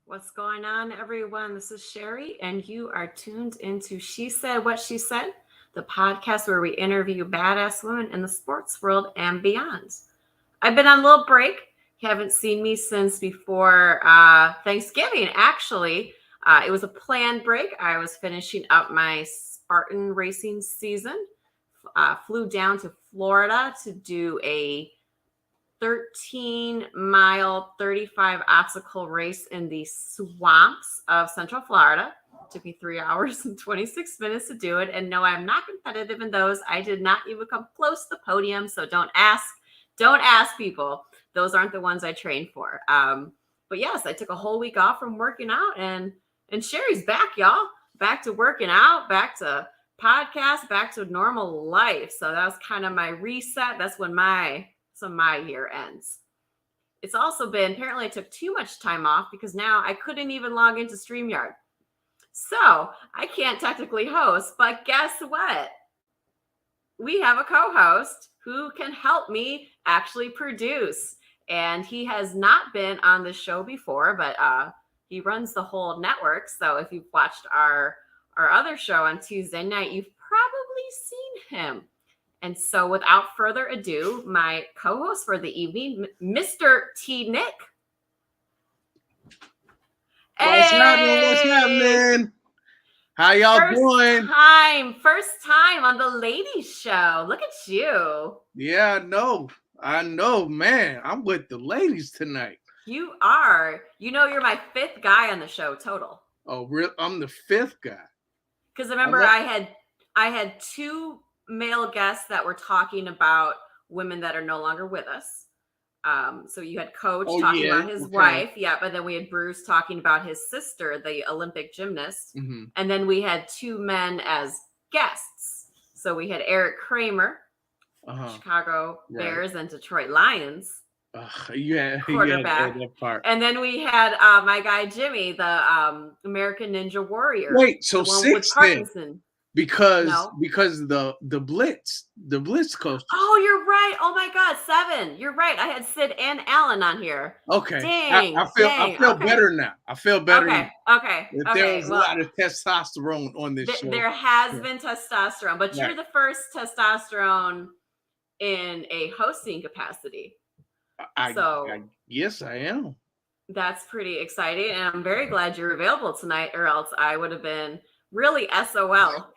What's going on, everyone? This is Sherry, and you are tuned into She Said What She Said, the podcast where we interview badass women in the sports world and beyond. I've been on a little break. You haven't seen me since before Thanksgiving, actually. It was a planned break. I was finishing up my Spartan racing season. Flew down to Florida to do a 13-mile, 35 obstacle race in the swamps of Central Florida. It took me 3 hours and 26 minutes to do it. And no, I'm not competitive in those. I did not even come close to the podium. So don't ask people. Those aren't the ones I trained for. But yes, I took a whole week off from working out, and Sherry's back, y'all. Back to working out, back to podcast, back to normal life. So that was kind of my reset. That's when my year ends. It's also been, apparently I took too much time off because now I couldn't even log into StreamYard. So I can't technically host, but guess what? We have a co-host who can help me actually produce. And he has not been on the show before, but he runs the whole network. So if you've watched our other show on Tuesday night, you've probably seen him. And so without further ado, my co-host for the evening, Mr. T. Nick. What's happening? What's happening? How y'all doing? First time on the ladies show. Look at you. Yeah, I know, man. I'm with the ladies tonight. You are. You know, you're my fifth guy on the show total. Oh, really? I'm the fifth guy. Because remember, I had two male guests that were talking about women that are no longer with us. So you had Coach talking about his wife. Yeah. But then we had Bruce talking about his sister, the Olympic gymnast. Mm-hmm. And then we had two men as guests. So we had Eric Kramer, Chicago Bears and Detroit Lions. Quarterback. That part. And then we had my guy Jimmy, the American Ninja Warrior. Wait, so six then? Because the blitz coach. Oh, you're right. Oh my God, 7. You're right. I had Sid and Alan on here. Okay. Dang. I feel better now. I feel better. Okay. There was a lot of testosterone on this show. There has been testosterone, but you're the first testosterone in a hosting capacity. Yes, I am. That's pretty exciting, and I'm very glad you're available tonight, or else I would have been really SOL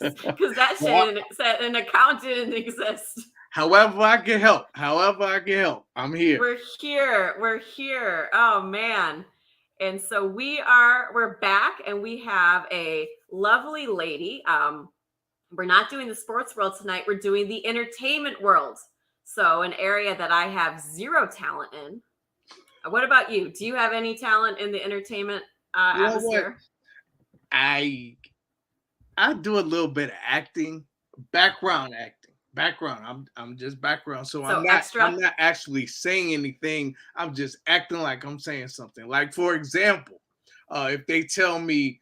because that shit said an account didn't exist. However I can help, I'm here. We're here. Oh man. And so we're back, and we have a lovely lady. We're not doing the sports world tonight. We're doing the entertainment world. So an area that I have zero talent in. What about you? Do you have any talent in the entertainment atmosphere? I do a little bit of acting, background acting. I'm just background. So I'm not actually saying anything. I'm just acting like I'm saying something. Like, for example, if they tell me,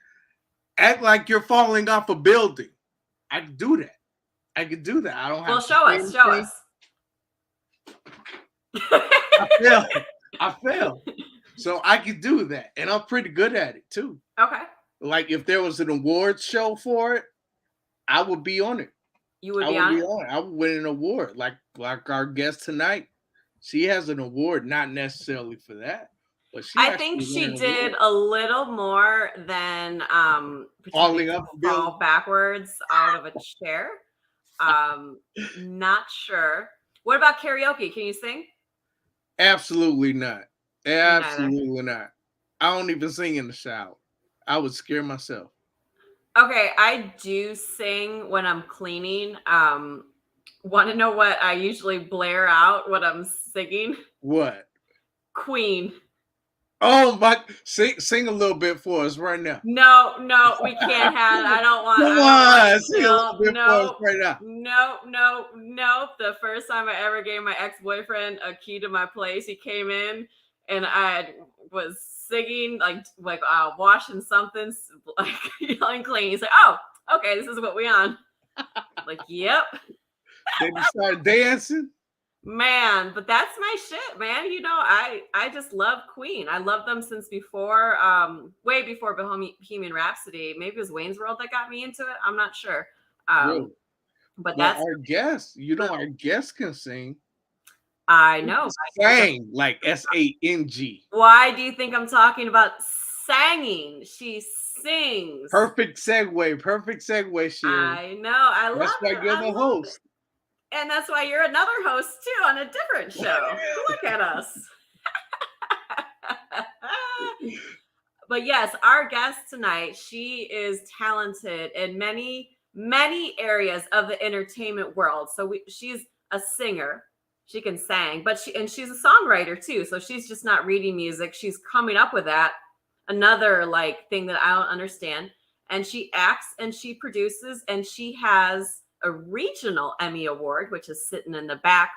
act like you're falling off a building, I could do that. I don't have to show us. I fail. So I could do that. And I'm pretty good at it too. Okay. Like if there was an awards show for it, I would be on it. You would be on it? I would win an award. Like our guest tonight. She has an award, not necessarily for that. But I think she did a little more than falling up, fall backwards out of a chair. Not sure. What about karaoke? Can you sing? Absolutely not. Absolutely not. I don't even sing in the shower. I would scare myself. Okay, I do sing when I'm cleaning. Want to know what I usually blare out when I'm singing? What? Queen. Oh my! Sing a little bit for us right now. No, we can't have. I don't want. Come on, sing a little bit for us right now. No. The first time I ever gave my ex-boyfriend a key to my place, he came in and I was singing like washing something, like yelling clean. He's like, "Oh, okay, this is what we on." Like, yep. Then you started dancing. Man, but that's my shit, man. I just love Queen. I love them since before, way before Bohemian Rhapsody. Maybe it was Wayne's World that got me into it. I'm not sure. Really? But Well, that's our guest, our guest can sing. I know. Sang like S-A-N-G. Why do you think I'm talking about singing? She sings. Perfect segue, Sherry. I know. I love That's why you're the host. And that's why you're another host too on a different show. Look at us. But yes, our guest tonight, she is talented in many, many areas of the entertainment world. So she's a singer. She can sing, but she's a songwriter too. So she's just not reading music. She's coming up with that. Another like thing that I don't understand. And she acts and she produces, and she has a Regional Emmy Award, which is sitting in the back,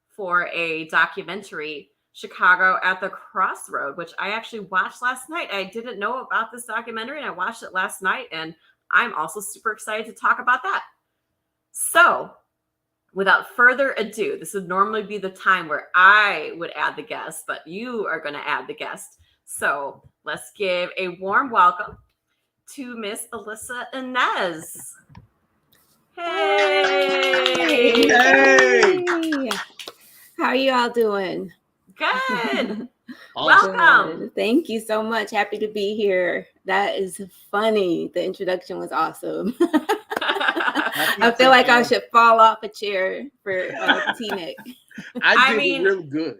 for a documentary, Chicago at the Crossroad, which I actually watched last night. I didn't know about this documentary, and I watched it last night, and I'm also super excited to talk about that. So without further ado, this would normally be the time where I would add the guest, but you are going to add the guest. So let's give a warm welcome to Miss Alisa Inez. Hey! Hey! How are you all doing? Good. Awesome. Welcome. Thank you so much. Happy to be here. That is funny. The introduction was awesome. I feel like I should fall off a chair for T-Nick. I mean, it real good.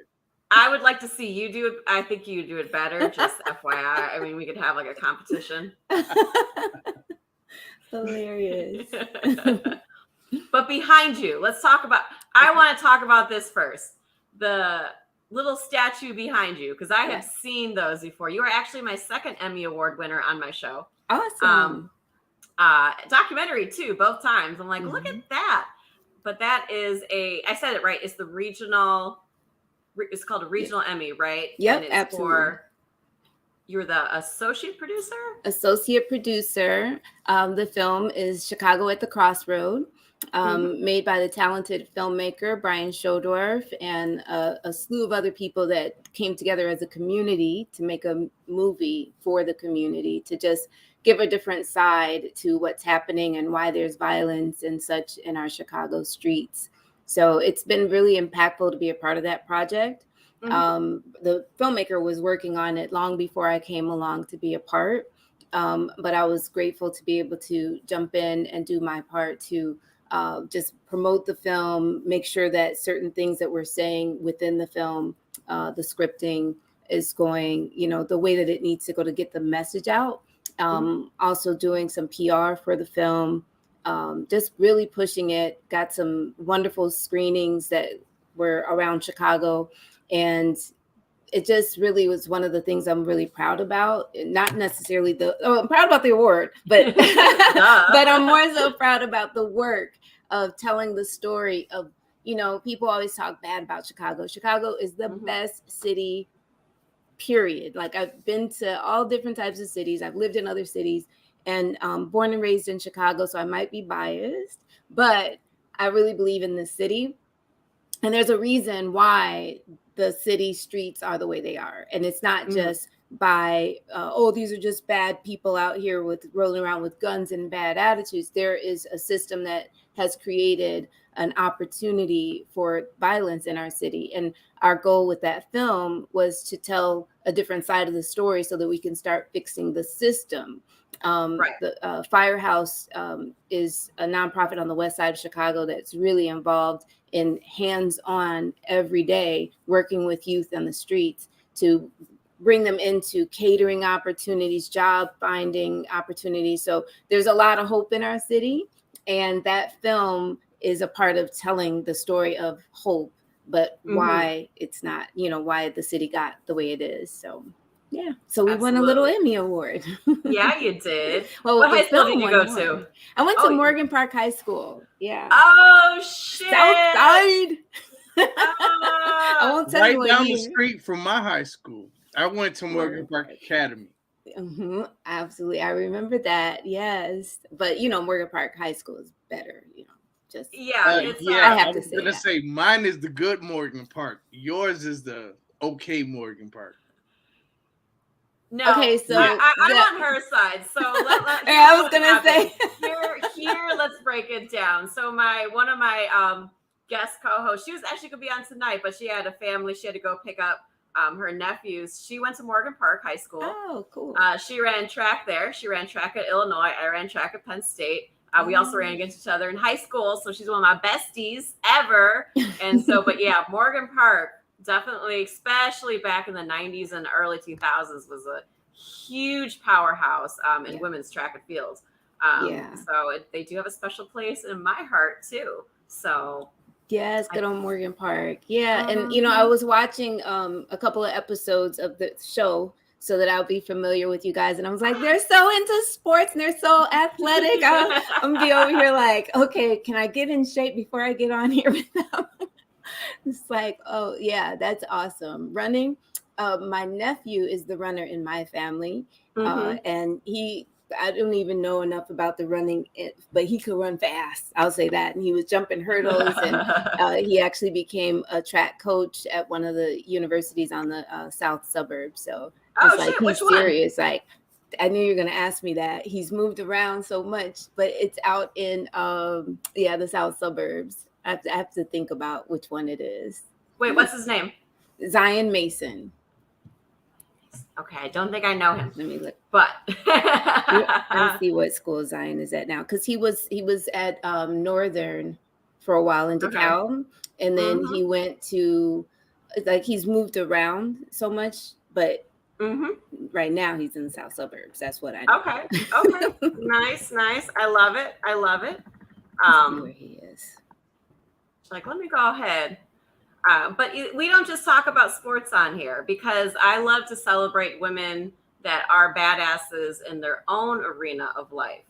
I would like to see you do it. I think you do it better. Just FYI. I mean, we could have like a competition. Hilarious. But behind you, I want to talk about this first. The little statue behind you, because I have seen those before. You are actually my second Emmy Award winner on my show. Awesome. Documentary too, both times. I'm like, look at that. But that is I said it right. It's the regional. It's called a Regional Emmy, right? Yep, and it's absolutely. You're the associate producer? Associate producer. The film is Chicago at the Crossroad, made by the talented filmmaker Brian Schodorf and a slew of other people that came together as a community to make a movie for the community, to just give a different side to what's happening and why there's violence and such in our Chicago streets. So it's been really impactful to be a part of that project. The filmmaker was working on it long before I came along to be a part. But I was grateful to be able to jump in and do my part to just promote the film, make sure that certain things that we're saying within the film, the scripting is going, the way that it needs to go to get the message out. Also doing some PR for the film. Just really pushing it, got some wonderful screenings that were around Chicago. And it just really was one of the things I'm really proud about. Not necessarily I'm proud about the award, but, but I'm more so proud about the work of telling the story of, people always talk bad about Chicago. Chicago is the best city, period. Like, I've been to all different types of cities. I've lived in other cities. And born and raised in Chicago, so I might be biased, but I really believe in this city. And there's a reason why the city streets are the way they are. And it's not just by, these are just bad people out here rolling around with guns and bad attitudes. There is a system that has created an opportunity for violence in our city. And our goal with that film was to tell a different side of the story so that we can start fixing the system. The Firehouse is a nonprofit on the west side of Chicago that's really involved in hands-on every day working with youth on the streets to bring them into catering opportunities, job finding opportunities. So there's a lot of hope in our city, and that film is a part of telling the story of hope, but why it's not, why the city got the way it is. So yeah. So we won a little Emmy Award. Yeah, you did. Well, what high school did you go to? I went to Morgan Park High School. Yeah. Oh, shit. Southside. I won't tell you right down the street from my high school. I went to Morgan Park Academy. Absolutely. I remember that. Yes. But, Morgan Park High School is better, Just it's I have to I was gonna say mine is the good Morgan Park. Yours is the okay Morgan Park. No, okay, so I'm on her side. So I was gonna say here. Let's break it down. So one of my guest co-hosts, she was actually gonna be on tonight, but she had a family. She had to go pick up her nephews. She went to Morgan Park High School. Oh, cool. She ran track there. She ran track at Illinois. I ran track at Penn State. We also ran against each other in high school. So she's one of my besties ever. And so, but yeah, Morgan Park definitely, especially back in the 90s and early 2000s, was a huge powerhouse in women's track and field. So they do have a special place in my heart too. So yes, good on Morgan Park. Yeah. And I was watching a couple of episodes of the show so that I'll be familiar with you guys. And I was like, they're so into sports and they're so athletic. I'm gonna be over here like, okay, can I get in shape before I get on here with them? It's like, oh yeah, that's awesome. Running. My nephew is the runner in my family. And I don't even know enough about the running, but he could run fast. I'll say that. And he was jumping hurdles, and he actually became a track coach at one of the universities on the south suburbs. So it's like he's serious. Like, I knew you were going to ask me that. He's moved around so much, but it's out in the south suburbs. I have to think about which one it is. Wait, what's his name? Zion Mason. Okay, I don't think I know him. Let me look. But let's see what school Zion is at now, because he was at Northern for a while in DeKalb, and then he went to, like, he's moved around so much, but right now he's in the south suburbs. That's what I know. Okay, nice. I love it. Where he is. Like, let me go ahead. But we don't just talk about sports on here, because I love to celebrate women that are badasses in their own arena of life.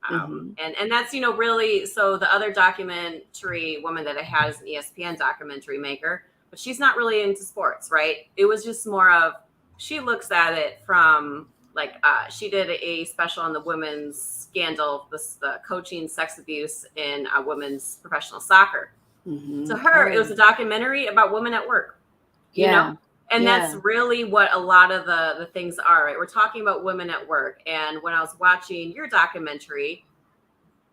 And that's, really, so the other documentary woman that I had is an ESPN documentary maker, but she's not really into sports, right? It was just more of, she looks at it from like, she did a special on the women's scandal, the coaching sex abuse in women's professional soccer. To her, it was a documentary about women at work, you know? And that's really what a lot of the things are, right? We're talking about women at work. And when I was watching your documentary,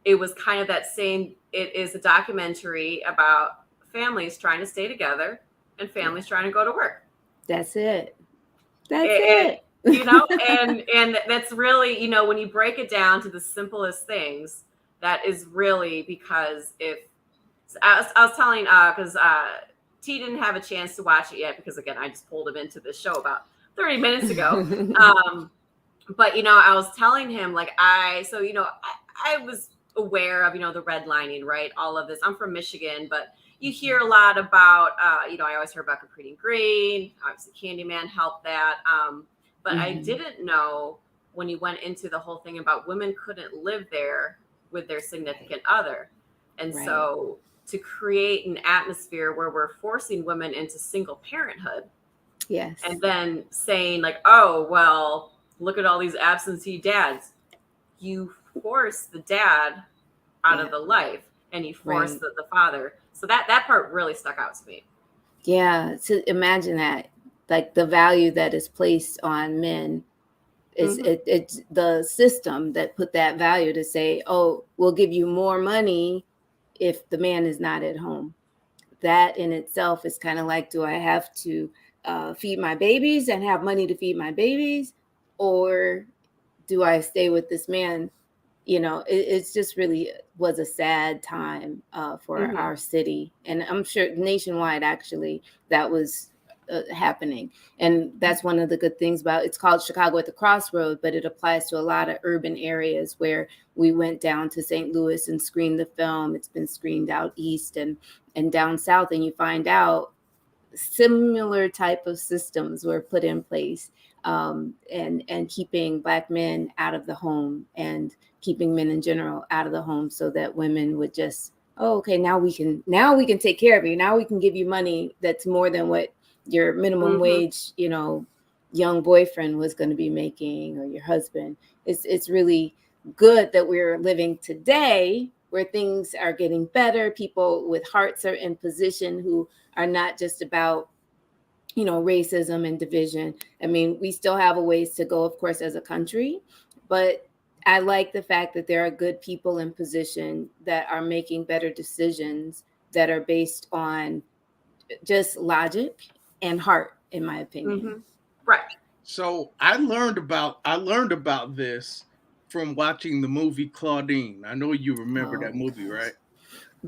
it was kind of that same, it is a documentary about families trying to stay together and families trying to go to work. That's it. And that's really, when you break it down to the simplest things, that is really because I was telling, because T didn't have a chance to watch it yet, because again, I just pulled him into this show about 30 minutes ago. But I was telling him, like, I was aware of, the redlining, right? All of this. I'm from Michigan, but you hear a lot about, I always hear about Capri Green. Obviously, Candyman helped that. But I didn't know when you went into the whole thing about women couldn't live there with their significant other. And so to create an atmosphere where we're forcing women into single parenthood. Yes. And then saying, like, oh, well, look at all these absentee dads. You force the dad out of the life, and you force the father. So that part really stuck out to me. Yeah. So imagine that, like, the value that is placed on men is it's the system that put that value to say, oh, we'll give you more money if the man is not at home. That in itself is kind of like, do I have to feed my babies and have money to feed my babies, or do I stay with this man? It's just really was a sad time for our city, and I'm sure nationwide, actually, that was happening. And that's one of the good things about it's called Chicago at the Crossroad, but it applies to a lot of urban areas where we went down to St. Louis and screened the film. It's been screened out east and down south, and you find out similar type of systems were put in place, and keeping Black men out of the home and keeping men in general out of the home, so that women would just, oh, okay, now we can take care of you. Now we can give you money that's more than what your minimum wage, young boyfriend was going to be making, or your husband. It's really good that we're living today where things are getting better, people with hearts are in position who are not just about, racism and division. I mean, we still have a ways to go, of course, as a country, but I like the fact that there are good people in position that are making better decisions that are based on just logic and heart, in my opinion. Mm-hmm. Right. So I learned about this from watching the movie Claudine. I know you remember that movie, right?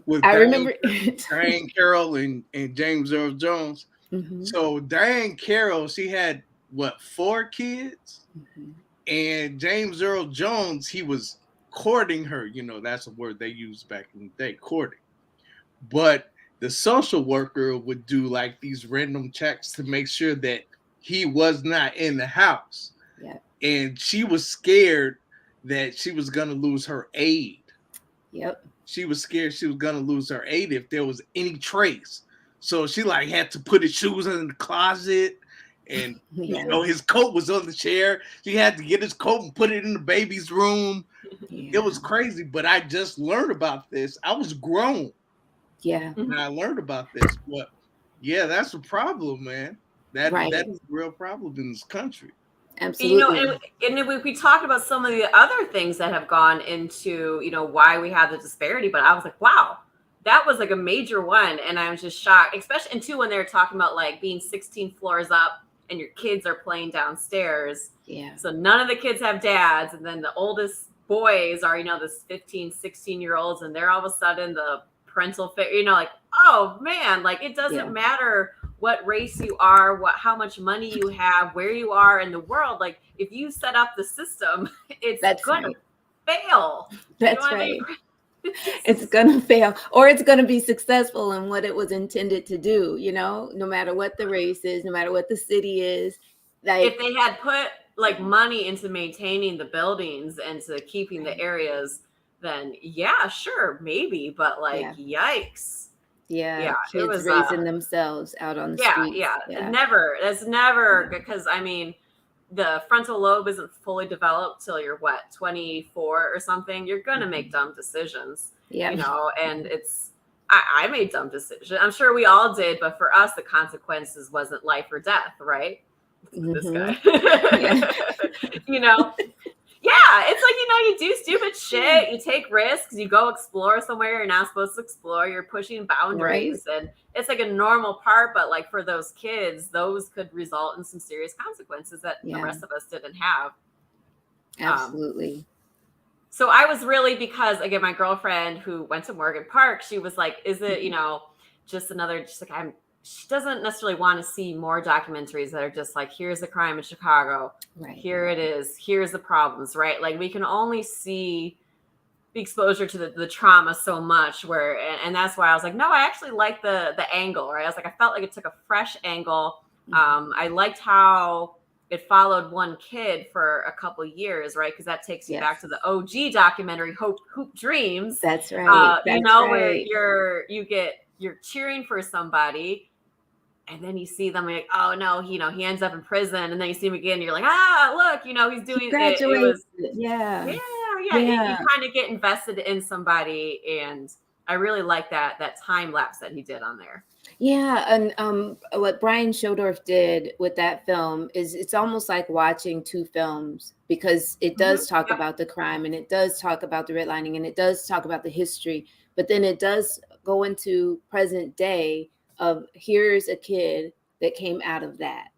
With I remember Diane Carroll and James Earl Jones. Mm-hmm. So Diane Carroll, she had what, 4 kids? Mm-hmm. And James Earl Jones, he was courting her. That's a word they used back in the day, courting. But the social worker would do like these random checks to make sure that he was not in the house. Yeah. And she was scared that she was going to lose her aid. Yep. She was scared she was going to lose her aid if there was any trace. So she like had to put his shoes in the closet, and his coat was on the chair. She had to get his coat and put it in the baby's room. Yeah. It was crazy, but I just learned about this. I was grown. Yeah. And I learned about this, but yeah, that's a problem, man. That is a real problem in this country. Absolutely. And we talked about some of the other things that have gone into, why we have the disparity, but I was like, wow, that was like a major one. And I was just shocked, especially when they were talking about like being 16 floors up and your kids are playing downstairs. Yeah. So none of the kids have dads. And then the oldest boys are, this 15, 16-year-olds, and they're all of a sudden the parental figure, like, oh man, like it doesn't matter what race you are, how much money you have, where you are in the world. Like if you set up the system, it's going to fail. That's right. It's going to fail, or it's going to be successful in what it was intended to do, no matter what the race is, no matter what the city is. Like if they had put like money into maintaining the buildings and to keeping the areas, then yeah, sure, maybe, but like yikes. Yeah, kids it was raising themselves out on the streets. Yeah. That's never, because I mean, the frontal lobe isn't fully developed till you're 24 or something. You're gonna make dumb decisions. And I made dumb decisions. I'm sure we all did, but for us, the consequences wasn't life or death, right? Mm-hmm. This guy. Yeah, it's like, you do stupid shit. You take risks. You go explore somewhere you're not supposed to explore. You're pushing boundaries. Right. And it's like a normal part. But like for those kids, those could result in some serious consequences that the rest of us didn't have. Absolutely. So I was really, because, again, my girlfriend who went to Morgan Park, she was like, is it, she doesn't necessarily want to see more documentaries that are just like, here's the crime in Chicago. Right. Here it is. Here's the problems, right? Like we can only see the exposure to the trauma so much and that's why I was like, no, I actually like the angle, right? I was like, I felt like it took a fresh angle. I liked how it followed one kid for a couple of years, right? Because that takes you back to the OG documentary, Hoop Dreams. That's right. Where you're cheering for somebody, and then you see them like, oh no, he ends up in prison, and then you see him again, and you're like, look, he's doing it. It was, you kind of get invested in somebody, and I really like that time lapse that he did on there. Yeah, and what Brian Shodorf did with that film is it's almost like watching two films, because it does talk about the crime, and it does talk about the redlining, and it does talk about the history, but then it does go into present day of here's a kid that came out of that,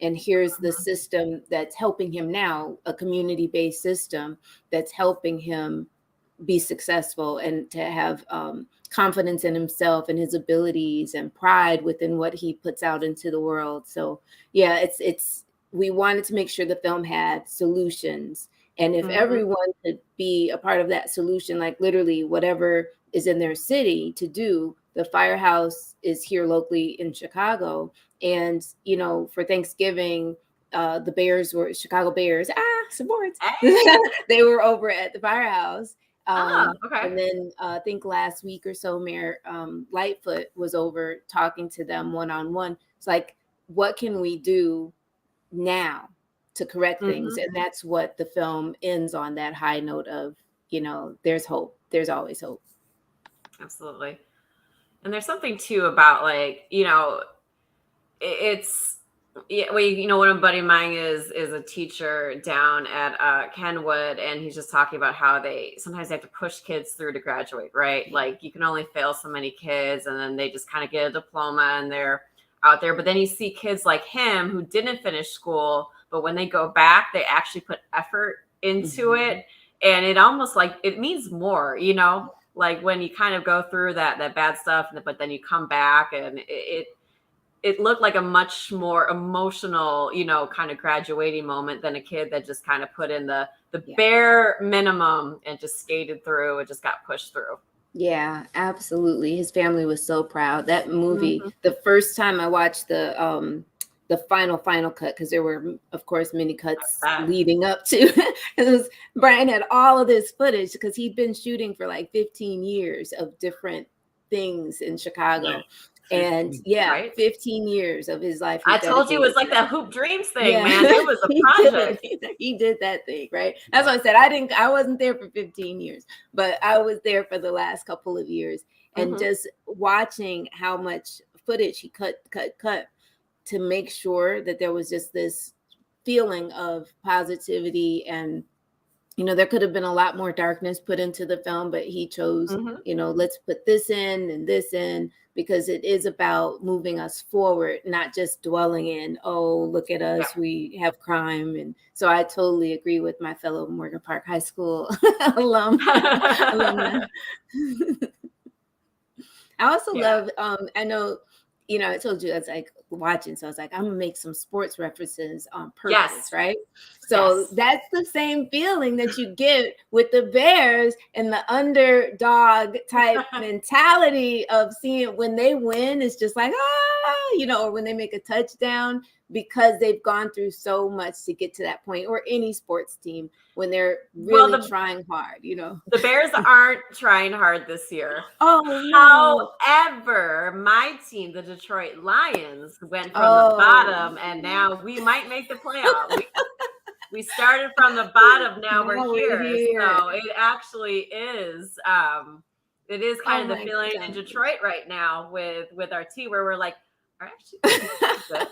and here's the system that's helping him now, a community-based system that's helping him be successful and to have confidence in himself and his abilities and pride within what he puts out into the world. So yeah, we wanted to make sure the film had solutions, and if everyone could be a part of that solution, like literally whatever is in their city to do. The firehouse is here locally in Chicago, and for Thanksgiving, the Bears were Chicago Bears. Sports. They were over at the firehouse. Okay. And then I think last week or so, Mayor Lightfoot was over talking to them one-on-one. It's like, what can we do now to correct things? And that's what the film ends on, that high note of, there's hope. There's always hope. Absolutely. And there's something too about like, it's yeah, one of buddy of mine is a teacher down at Kenwood, and he's just talking about how they sometimes have to push kids through to graduate, right? Yeah. Like you can only fail so many kids, and then they just kind of get a diploma and they're out there. But then you see kids like him who didn't finish school, but when they go back, they actually put effort into it, and it almost like it means more, like when you kind of go through that bad stuff, but then you come back and it looked like a much more emotional, kind of graduating moment than a kid that just kind of put in the bare minimum and just skated through and just got pushed through. Yeah, absolutely. His family was so proud. That movie, the first time I watched the final cut, because there were, of course, many cuts leading up to it. Brian had all of this footage because he'd been shooting for like 15 years of different things in Chicago. Yeah. And 15 years of his life. I told you it was like that Hoop Dreams thing, man. It was a project. He did that thing, right? That's what I said. I wasn't there for 15 years, but I was there for the last couple of years, and just watching how much footage he cut to make sure that there was just this feeling of positivity. And there could have been a lot more darkness put into the film, but he chose, let's put this in and this in, because it is about moving us forward, not just dwelling in, oh, look at us, we have crime. And so I totally agree with my fellow Morgan Park High School alumni. I also love, I know, I told you I was like watching, so I was like, I'm gonna make some sports references on purpose, right? So that's the same feeling that you get with the Bears and the underdog type mentality of seeing when they win, it's just like, or when they make a touchdown, because they've gone through so much to get to that point, or any sports team when they're really trying hard, The Bears aren't trying hard this year. Oh, no. However, my team, the Detroit Lions, went from the bottom, and now we might make the playoff. We started from the bottom, now we're here. So it actually is, it is kind of the feeling in Detroit right now with our team, where we're like, are actually good.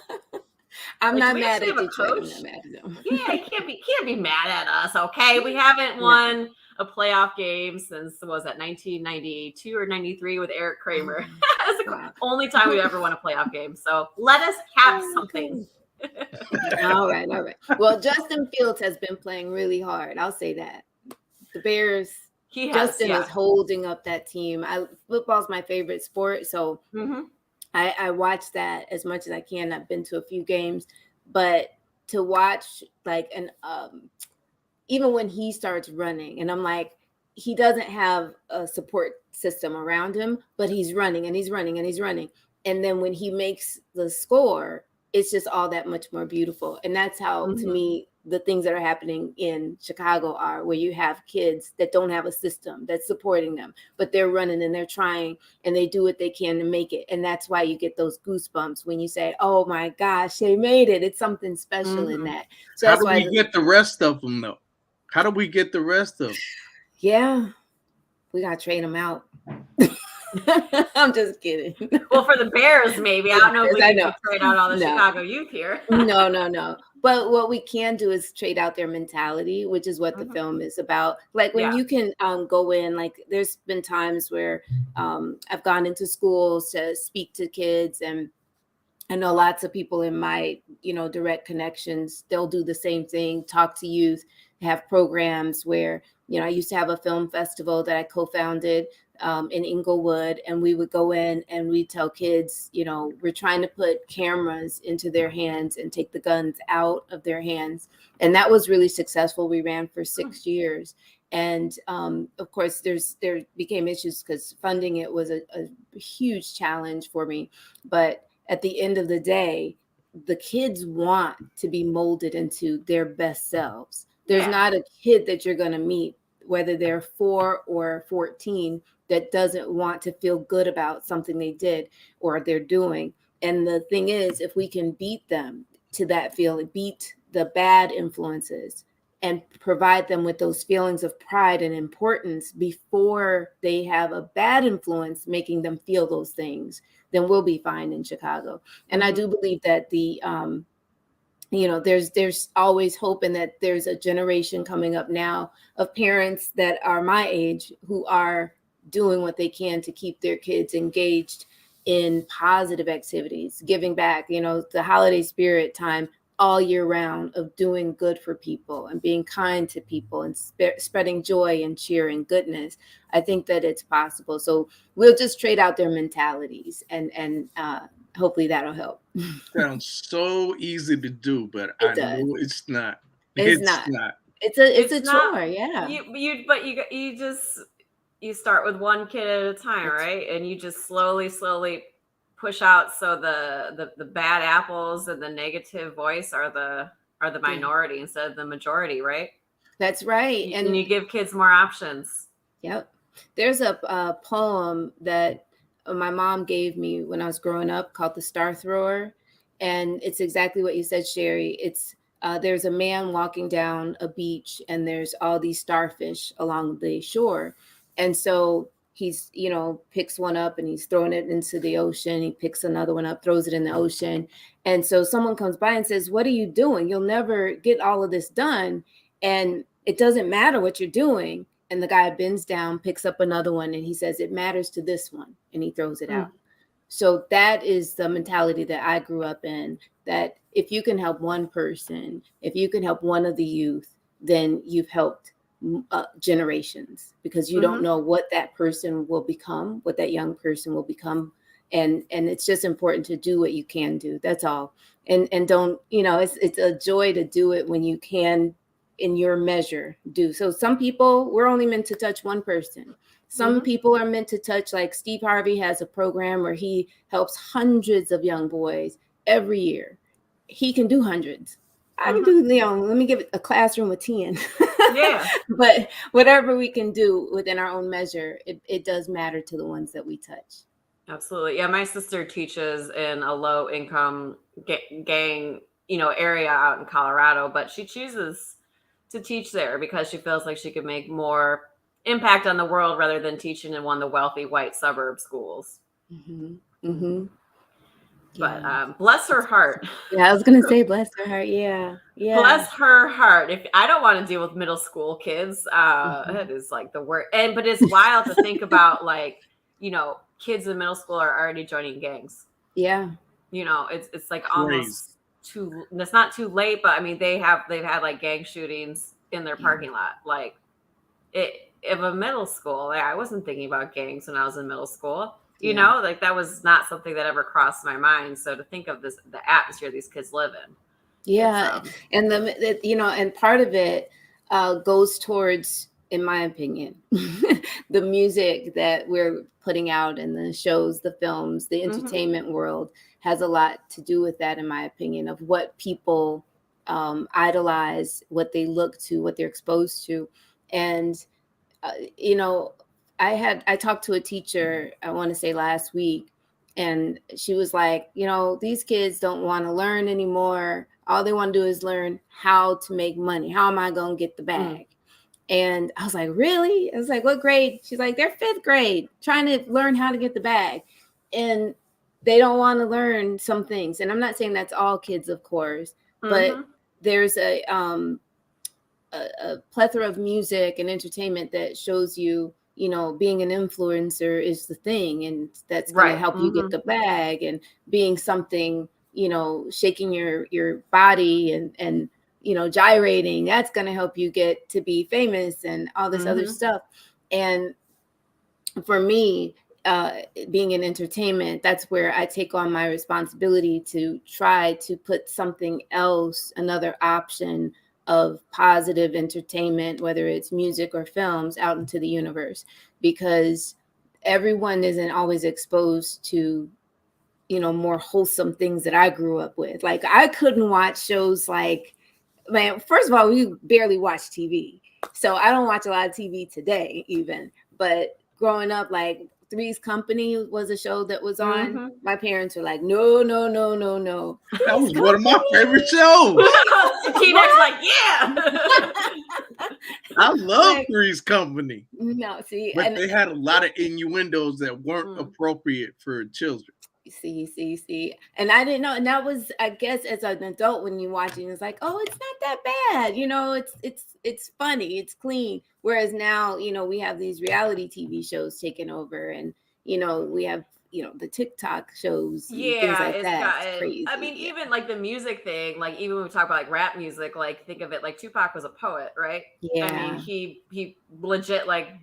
I'm not mad at Detroit. I'm not mad at them. Yeah, you can't be mad at us, okay? We haven't won a playoff game since, was that 1992 or 93 with Eric Kramer? That's the only time we ever won a playoff game. So let us have something. All right. Well, Justin Fields has been playing really hard. I'll say that. The Bears, Justin is holding up that team. Football's my favorite sport, so I watch that as much as I can. I've been to a few games, but to watch even when he starts running, and I'm like, he doesn't have a support system around him, but he's running and he's running and he's running. And then when he makes the score, it's just all that much more beautiful. And that's how, to me, the things that are happening in Chicago are, where you have kids that don't have a system that's supporting them, but they're running and they're trying and they do what they can to make it. And that's why you get those goosebumps when you say, oh my gosh, they made it. It's something special in that. So how do we get the rest of them though? How do we get the rest of them? Yeah, we got to trade them out. I'm just kidding. Well, for the Bears, maybe. I don't know if we can trade out all the Chicago youth here. No. But what we can do is trade out their mentality, which is what the film is about. Like when you can go in, like there's been times where I've gone into schools to speak to kids, and I know lots of people in my, direct connections, they'll do the same thing, talk to youth, have programs where, I used to have a film festival that I co-founded in Inglewood, and we would go in and we tell kids, we're trying to put cameras into their hands and take the guns out of their hands. And that was really successful. We ran for 6 years. And of course, there became issues because funding it was a huge challenge for me. But at the end of the day, the kids want to be molded into their best selves. There's not a kid that you're going to meet, whether they're 4 or 14, that doesn't want to feel good about something they did or they're doing. And the thing is, if we can beat them to that feeling, beat the bad influences, and provide them with those feelings of pride and importance before they have a bad influence making them feel those things, then we'll be fine in Chicago. And I do believe that there's always hope, and that there's a generation coming up now of parents that are my age who are doing what they can to keep their kids engaged in positive activities, giving back, the holiday spirit time all year round of doing good for people and being kind to people and spreading joy and cheer and goodness. I think that it's possible. So we'll just trade out their mentalities and hopefully that'll help. Sounds so easy to do, but It I does. know it's not. It's not. It's a chore, yeah. You start with one kid at a time, right? And you just slowly push out, so the bad apples and the negative voice are the minority instead of the majority, right? That's right. And you give kids more options. Yep. There's a poem that my mom gave me when I was growing up called The Star Thrower. And it's exactly what you said, Sherry. It's there's a man walking down a beach and there's all these starfish along the shore. And so he's, picks one up and he's throwing it into the ocean. He picks another one up, throws it in the ocean. And so someone comes by and says, "What are you doing? You'll never get all of this done. And it doesn't matter what you're doing." And the guy bends down, picks up another one, and he says, "It matters to this one." And he throws it out. So that is the mentality that I grew up in, that if you can help one person, if you can help one of the youth, then you've helped generations, because you don't know what that person will become, what that young person will become. And it's just important to do what you can do. That's all. And don't, it's a joy to do it when you can, in your measure, do. So some people, we're only meant to touch one person. Some people are meant to touch, like Steve Harvey has a program where he helps hundreds of young boys every year. He can do hundreds. I can do, let me give it a classroom with 10. Yeah. But whatever we can do within our own measure, it does matter to the ones that we touch. Absolutely. Yeah. My sister teaches in a low income gang, area out in Colorado, but she chooses to teach there because she feels like she could make more impact on the world rather than teaching in one of the wealthy white suburb schools. But bless her heart. Yeah, I was gonna say bless her heart. Yeah. Bless her heart. If I don't want to deal with middle school kids, it is like the worst. But it's wild to think about, kids in middle school are already joining gangs. Yeah. It's like almost too. It's not too late, but I mean they've had like gang shootings in their parking lot. Like if a middle school, I wasn't thinking about gangs when I was in middle school. That was not something that ever crossed my mind. So to think of the atmosphere these kids live in. Yeah. And and part of it goes towards, in my opinion, the music that we're putting out and the shows, the films, the entertainment world has a lot to do with that, in my opinion, of what people idolize, what they look to, what they're exposed to. And, I talked to a teacher, I want to say last week, and she was like, these kids don't want to learn anymore. All they want to do is learn how to make money. How am I going to get the bag? And I was like, really? I was like, what grade? She's like, they're 5th grade, trying to learn how to get the bag. And they don't want to learn some things. And I'm not saying that's all kids, of course, but there's a plethora of music and entertainment that shows you, being an influencer is the thing, and that's going to help you get the bag, and being something, shaking your body and gyrating, that's going to help you get to be famous and all this other stuff. And for me, being in entertainment, that's where I take on my responsibility to try to put something else, another option of positive entertainment, whether it's music or films, out into the universe, because everyone isn't always exposed to, more wholesome things that I grew up with. Like I couldn't watch shows like, man, first of all, we barely watch TV. So I don't watch a lot of TV today even, but growing up, like Three's Company was a show that was on. My parents were like, no. That was one of my favorite shows. T-Neck's like, yeah. I love Three's Company. No, see, but they had a lot of innuendos that weren't appropriate for children. See, and I didn't know, and that was, I guess, as an adult when you're watching, it's like, oh, it's not that bad, it's funny, it's clean. Whereas now, we have these reality TV shows taking over, and we have the TikTok shows, and things like that. It's crazy. I mean, even like the music thing, like even when we talk about like rap music, like think of it like Tupac was a poet, right? Yeah. I mean, he legit like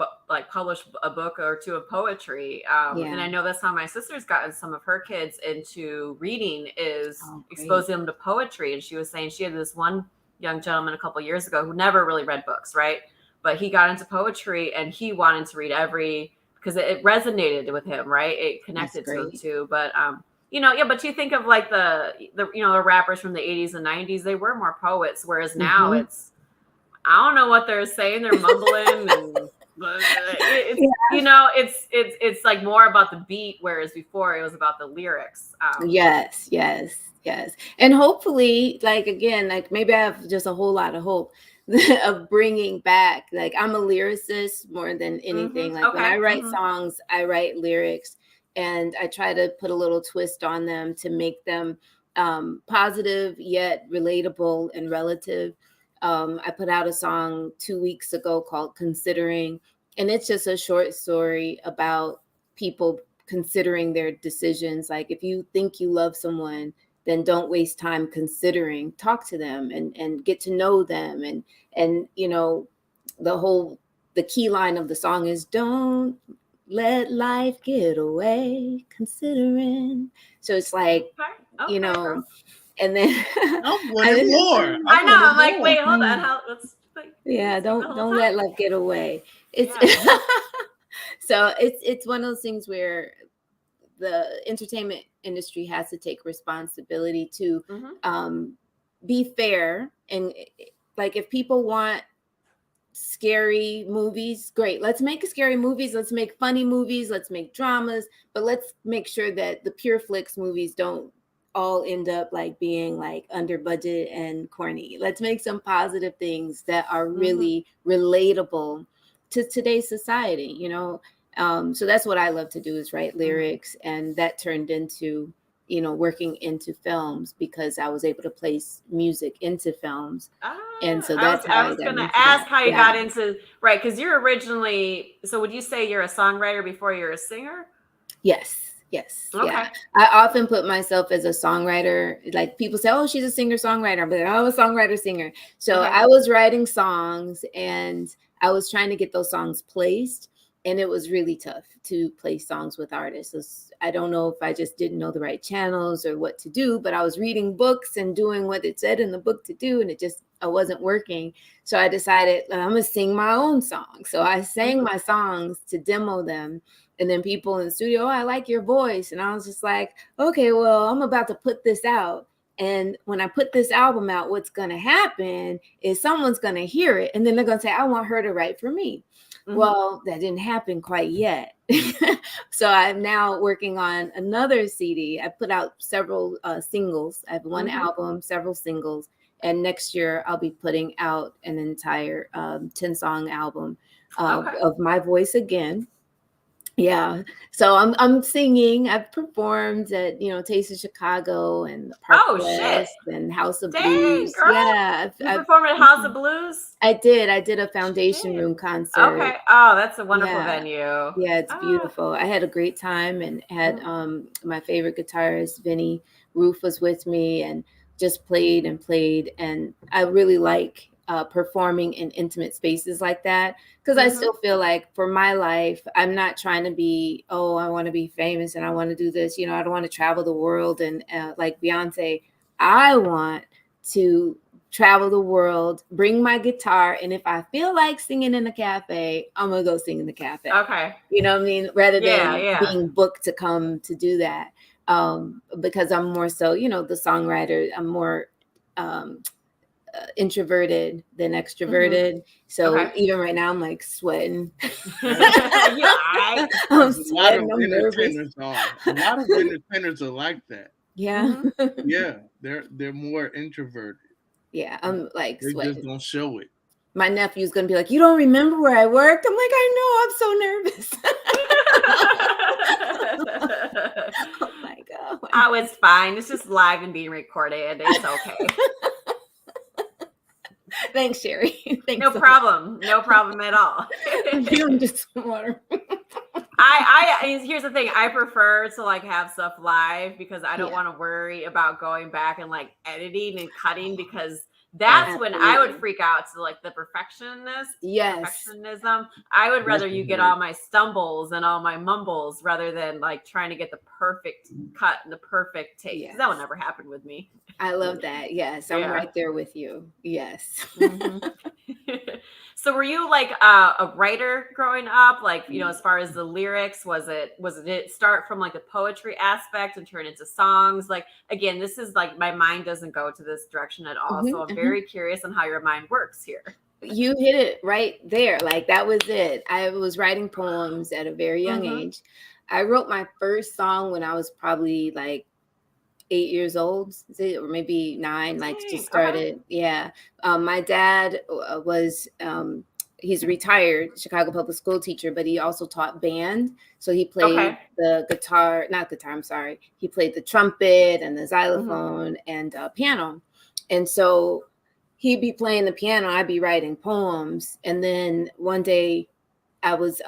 published a book or two of poetry. And I know that's how my sister's gotten some of her kids into reading, is exposing them to poetry. And she was saying she had this one young gentleman a couple years ago who never really read books, right? But he got into poetry and he wanted to read because it resonated with him, right? It connected to him too. But but you think of like the rappers from the 80s and 90s, they were more poets, whereas now it's, I don't know what they're saying, they're mumbling and it's like more about the beat, whereas before it was about the lyrics. Yes. And hopefully, like, again, like maybe I have just a whole lot of hope of bringing back, like, I'm a lyricist more than anything. Like when I write songs, I write lyrics, and I try to put a little twist on them to make them positive yet relatable and relative. I put out a song 2 weeks ago called Considering, and it's just a short story about people considering their decisions. Like, if you think you love someone, then don't waste time considering. Talk to them and get to know them. And the key line of the song is, don't let life get away considering. So it's like, and then I'm wanting more. I know. I'm like, wait, hold on. Don't let life get away. It's so it's one of those things where the entertainment industry has to take responsibility to be fair. And like, if people want scary movies, great, let's make scary movies, let's make funny movies, let's make dramas, but let's make sure that the pure flicks movies don't all end up like being like under budget and corny. Let's make some positive things that are really relatable to today's society, so that's what I love to do, is write lyrics. And that turned into, working into films, because I was able to place music into films. And so that's I was going to ask how you got into, right? Because you're originally, so would you say you're a songwriter before you're a singer? Yes. Okay. Yeah. I often put myself as a songwriter. Like, people say, oh, she's a singer-songwriter, but I'm a songwriter-singer. So I was writing songs, and I was trying to get those songs placed. And it was really tough to play songs with artists. So I don't know if I just didn't know the right channels or what to do, but I was reading books and doing what it said in the book to do, and I wasn't working. So I decided, I'm going to sing my own songs. So I sang my songs to demo them. And then people in the studio, oh, I like your voice. And I was just like, okay, well, I'm about to put this out. And when I put this album out, what's going to happen is someone's going to hear it. And then they're going to say, I want her to write for me. Well, that didn't happen quite yet. So I'm now working on another CD. I put out several singles. I have one album, several singles. And next year I'll be putting out an entire 10-song album of my voice again. Yeah. So I'm singing. I've performed at, Taste of Chicago and the Park West and House of Blues. Girl. Yeah. You performed at House of Blues? I did. I did a Foundation Room concert. Okay. Oh, that's a wonderful venue. Yeah, it's beautiful. I had a great time, and had my favorite guitarist, Vinny Roof, was with me, and just played. And I really like performing in intimate spaces like that, because I still feel like, for my life, I'm not trying to be, I want to be famous and I want to do this, I don't want to travel the world and like Beyonce. I want to travel the world, bring my guitar, and if I feel like singing in a cafe, I'm gonna go sing in the cafe. Okay. You know what I mean? Rather than being booked to come to do that. Because I'm more so, the songwriter, I'm more introverted than extroverted. So even right now I'm like sweating. I'm sweating. I'm nervous. A lot of entertainers are like that. Yeah. Yeah, they're more introverted. Yeah, I'm like They sweating. just don't show it. My nephew's gonna be like, "You don't remember where I worked?" I'm like, "I know. I'm so nervous." Oh my god! Oh, it's fine. It's just live and being recorded. It's okay. Thanks, Sherry. Thanks. No problem. No problem at all. I'm feeling just water. Here's the thing. I prefer to like have stuff live because I don't want to worry about going back and like editing and cutting, because that's when I would freak out to like the perfectionism. I would rather you get all my stumbles and all my mumbles rather than like trying to get the perfect cut and the perfect take. Yes. That would never happen with me. I love that. Yes, I'm right there with you. Yes. Mm-hmm. So were you like a writer growing up? Like, you know, as far as the lyrics, was it start from like the poetry aspect and turn into songs? Like, again, this is like my mind doesn't go to this direction at all. So I'm very curious on how your mind works here. You hit it right there. Like that was it. I was writing poems at a very young age. I wrote my first song when I was probably like 8 years old, or maybe 9, like just started. Okay. Yeah. My dad was, he's a retired Chicago public school teacher, but he also taught band. So he played the he played the trumpet and the xylophone and piano. And so he'd be playing the piano, I'd be writing poems. And then one day I was,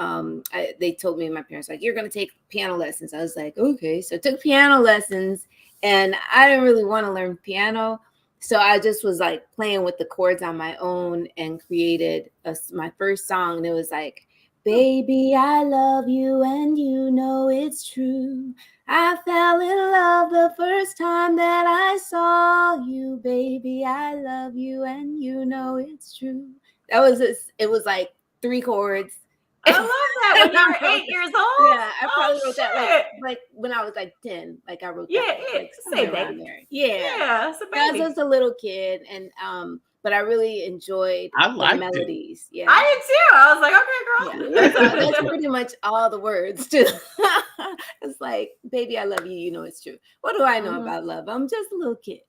they told me, my parents, like, you're going to take piano lessons. I was like, okay. So I took piano lessons. And I didn't really want to learn piano. So I just was like playing with the chords on my own and created my first song. And it was like, baby, I love you and you know it's true. I fell in love the first time that I saw you. Baby, I love you and you know it's true. It was like 3 chords. I love that when you were 8 years old. Yeah, I probably wrote that like when I was like 10. Like I wrote that. Like, same baby. There. Yeah, it's a baby. I was just a little kid, and but I really enjoyed the melodies. Yeah, I did too. I was like, okay, girl. Yeah, that's pretty much all the words too. It's like, baby, I love you. You know it's true. What do I know about love? I'm just a little kid.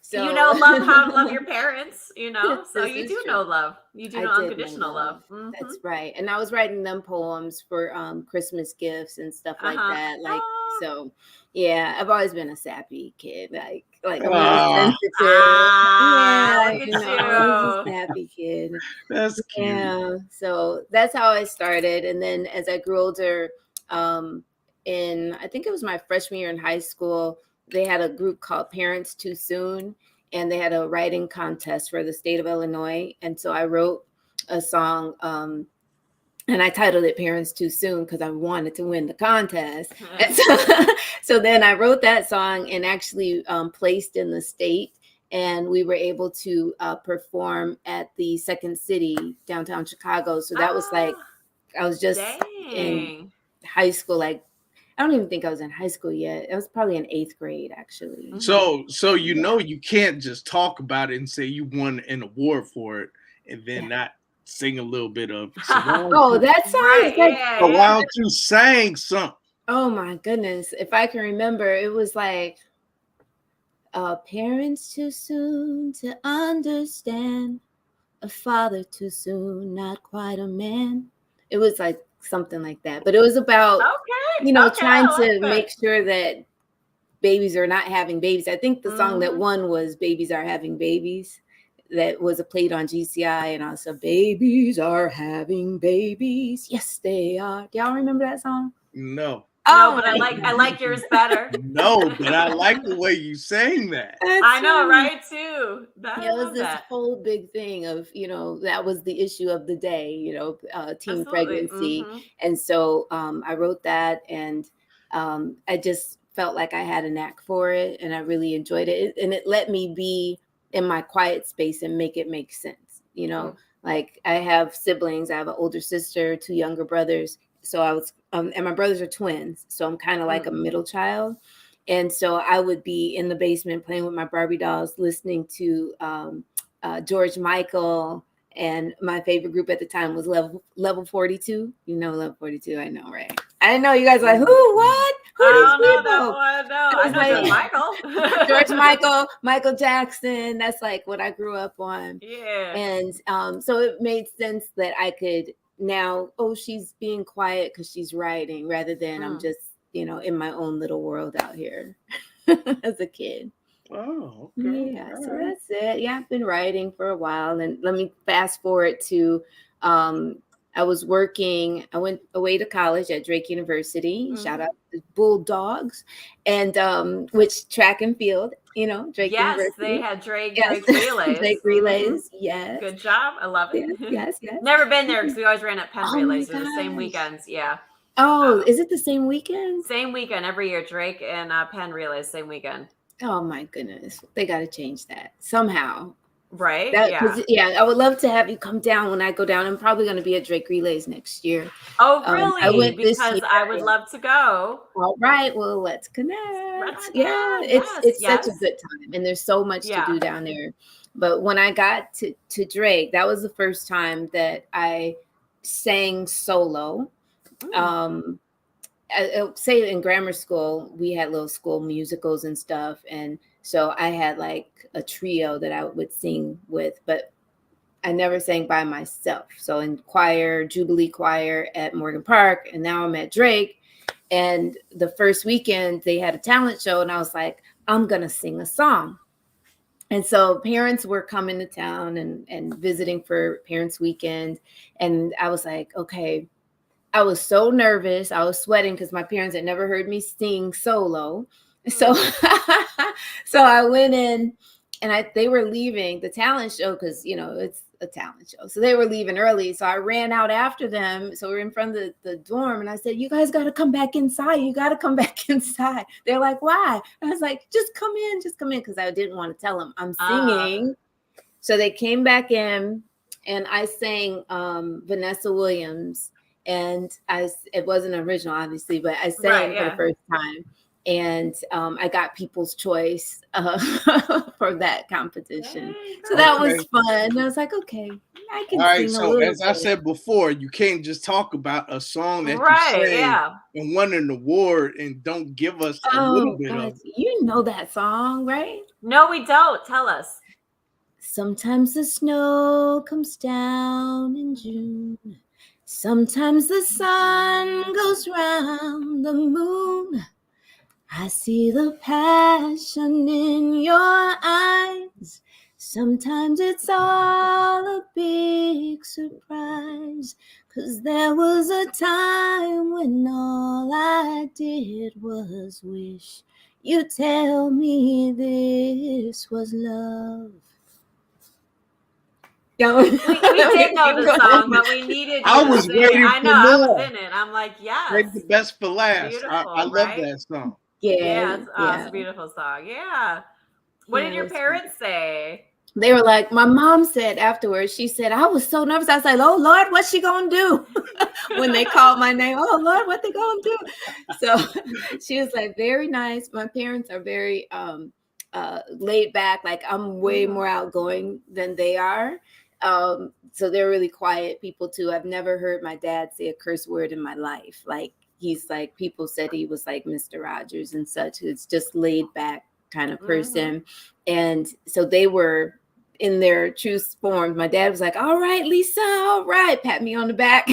So you know how to love your parents, you know, so you do know love. You do know unconditional love. That's right. And I was writing them poems for Christmas gifts and stuff like that. Like, so yeah, I've always been a sappy kid. Like I'm really sensitive. I was a sappy kid. That's cute. Yeah. So that's how I started. And then as I grew older, I think it was my freshman year in high school, they had a group called Parents Too Soon, and they had a writing contest for the state of Illinois. And so I wrote a song, and I titled it Parents Too Soon because I wanted to win the contest. And so then I wrote that song and actually placed in the state. And we were able to perform at the Second City, downtown Chicago. So that was like, I was just in high school, like, I don't even think I was in high school yet. I was probably in 8th grade, actually. So you know, you can't just talk about it and say you won an award for it and then not sing a little bit of. Oh, that sounds like. So why don't you sing something? Oh my goodness! If I can remember, it was like, parents too soon to understand, a father too soon, not quite a man. It was like something like that, but it was about trying to make sure that babies are not having babies. I think the song that won was "Babies Are Having Babies." That was played on GCI, and I said, "Babies are having babies, yes they are." Do y'all remember that song? No. No, but I like yours better. No, but I like the way you sang that. I know, right? Too. It was this whole big thing of, that was the issue of the day, teen pregnancy. And so I wrote that, and I just felt like I had a knack for it, and I really enjoyed it. And it let me be in my quiet space and make it make sense. Like I have siblings. I have an older sister, 2 younger brothers. So I was, and my brothers are twins. So I'm kind of like a middle child. And so I would be in the basement playing with my Barbie dolls, listening to George Michael. And my favorite group at the time was Level 42. You know Level 42, I know, right? I know you guys are like, who, what? Who I these don't know people? that one. No, I know George Michael. Michael Jackson. That's like what I grew up on. Yeah. And so it made sense that I could now, she's being quiet because she's writing rather than I'm just, in my own little world out here as a kid. Oh, okay. Yeah, so that's it. Yeah, I've been writing for a while. And let me fast forward to I went away to college at Drake University. Shout out to Bulldogs, and which track and field, Drake University. Yes, they had Drake relays. Drake relays, yes. Good job. I love it. Yes. Never been there because we always ran at Penn relays. They're the same weekends. Yeah. Oh, is it the same weekend? Same weekend every year. Drake and Penn relays, same weekend. Oh my goodness. They got to change that somehow. Right. I would love to have you come down when I go down. I'm probably going to be at Drake Relays next year. Oh, really? Because I would love to go. All right. Well, let's connect. It's such a good time. And there's so much to do down there. But when I got to Drake, that was the first time that I sang solo. I say in grammar school, we had little school musicals and stuff. And so I had like a trio that I would sing with, but I never sang by myself. So in choir, Jubilee Choir at Morgan Park, and now I'm at Drake. And the first weekend they had a talent show, and I was like, I'm going to sing a song. And so parents were coming to town and visiting for Parents Weekend. And I was like, okay. I was so nervous. I was sweating because my parents had never heard me sing solo. So, so I went in and they were leaving the talent show because, it's a talent show. So they were leaving early. So I ran out after them. So we're in front of the dorm and I said, you guys got to come back inside. You got to come back inside. They're like, why? I was like, just come in. Because I didn't want to tell them I'm singing. So they came back in and I sang Vanessa Williams. And it wasn't original, obviously, but I sang for the first time. And I got People's Choice for that competition. So that was fun. I was like, okay, I can sing a little as I said before, you can't just talk about a song that you sang and won an award and don't give us a little bit of it. You know that song, right? No, we don't. Tell us. Sometimes the snow comes down in June. Sometimes the sun goes round the moon. I see the passion in your eyes. Sometimes it's all a big surprise. 'Cause there was a time when all I did was wish you'd tell me this was love. We did know the song, but we needed. I was waiting. I know. I was in it. I'm like, yes. Make the best for last. I love that song. Yeah, it's a beautiful song. Yeah. What did your parents say? They were like, my mom said afterwards, she said, I was so nervous. I was like, oh, Lord, what's she going to do? When they called my name, oh, Lord, what they going to do? So she was like, very nice. My parents are very laid back. Like I'm way more outgoing than they are. So they're really quiet people too. I've never heard my dad say a curse word in my life. Like he's like, people said he was like Mr. Rogers and such. It's just laid back kind of person. And so they were in their true form. My dad was like, all right, Lisa, all right, pat me on the back.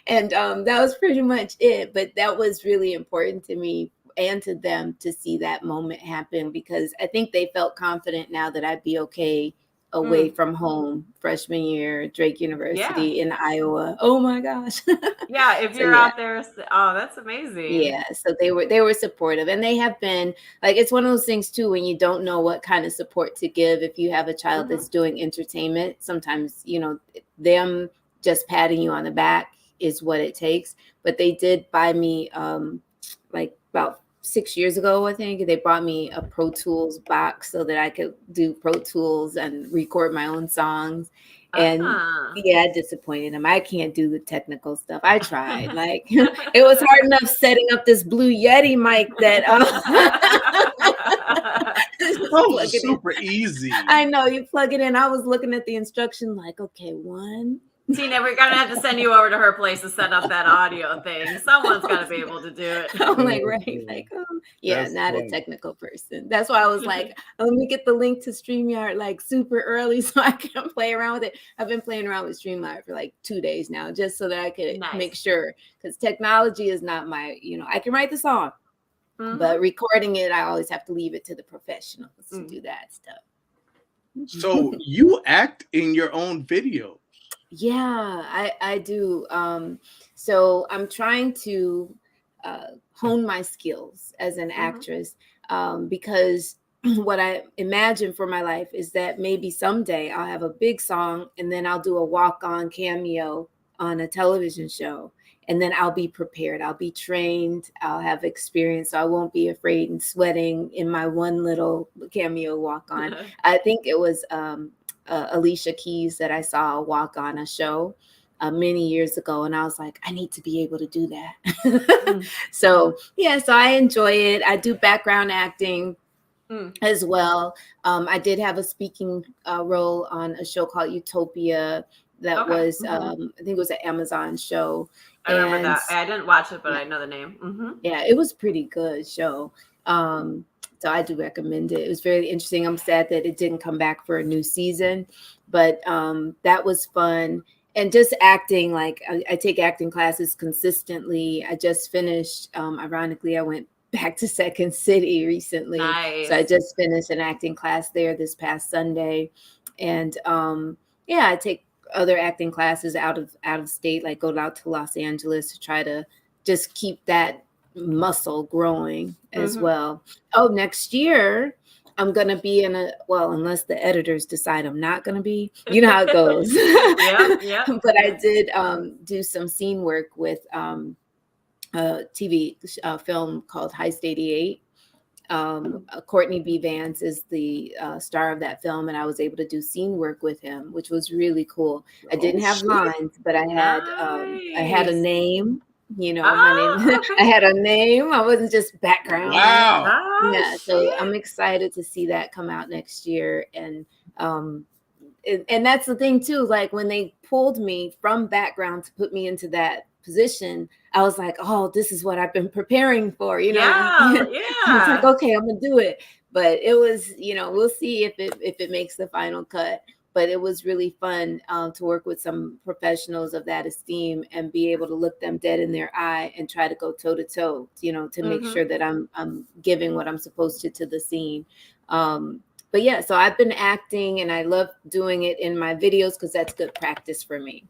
And that was pretty much it. But that was really important to me and to them to see that moment happen, because I think they felt confident now that I'd be okay away from home freshman year, Drake University in Iowa. Oh my gosh. Yeah, if you're out there, that's amazing. Yeah, so they were supportive, and they have been like, it's one of those things too when you don't know what kind of support to give. If you have a child that's doing entertainment, sometimes them just patting you on the back is what it takes. But they did buy me like about 6 years ago, I think, they bought me a Pro Tools box so that I could do Pro Tools and record my own songs. And I disappointed them. I can't do the technical stuff. I tried. Like it was hard enough setting up this Blue Yeti mic that super easy. I know, you plug it in. I was looking at the instruction like, okay, 1, Tina, we're gonna have to send you over to her place to set up that audio thing. Someone's got to be able to do it. I'm like, right, like, yeah, That's not funny. a technical person. That's why I was like, let me get the link to StreamYard like super early so I can play around with it. I've been playing around with StreamYard for like 2 days now, just so that I could make sure, because technology is not my, I can write the song, but recording it, I always have to leave it to the professionals to do that stuff. So you act in your own video? Yeah, I do. So I'm trying to hone my skills as an actress, because what I imagine for my life is that maybe someday I'll have a big song and then I'll do a walk-on cameo on a television show. And then I'll be prepared. I'll be trained. I'll have experience. So I won't be afraid and sweating in my one little cameo walk on. I think it was Alicia Keys that I saw walk on a show many years ago. And I was like, I need to be able to do that. So, yeah, so I enjoy it. I do background acting as well. I did have a speaking role on a show called Utopia that was, I think it was an Amazon show. I remember that. I didn't watch it, but I know the name. Yeah, it was a pretty good show. So I do recommend it. It was very interesting. I'm sad that it didn't come back for a new season, but that was fun. And just acting, like I take acting classes consistently. I just finished, ironically, I went back to Second City recently. Nice. So I just finished an acting class there this past Sunday. And yeah, I take other acting classes out of state, like go out to Los Angeles to try to just keep that muscle growing as well. Oh, next year I'm gonna be in unless the editors decide I'm not gonna be, you know how it goes. Yeah. But I did do some scene work with a TV film called Heist 88. Courtney B. Vance is the star of that film, and I was able to do scene work with him, which was really cool. I didn't have lines, but I had a name. My name. I had a name. I wasn't just background. Wow. Yeah. So I'm excited to see that come out next year, and that's the thing too. Like when they pulled me from background to put me into that position, I was like, oh, this is what I've been preparing for, Yeah. It's like, okay, I'm gonna do it. But it was, we'll see if it makes the final cut. But it was really fun to work with some professionals of that esteem and be able to look them dead in their eye and try to go toe to toe, to make sure that I'm giving what I'm supposed to the scene. But yeah, so I've been acting and I love doing it in my videos because that's good practice for me.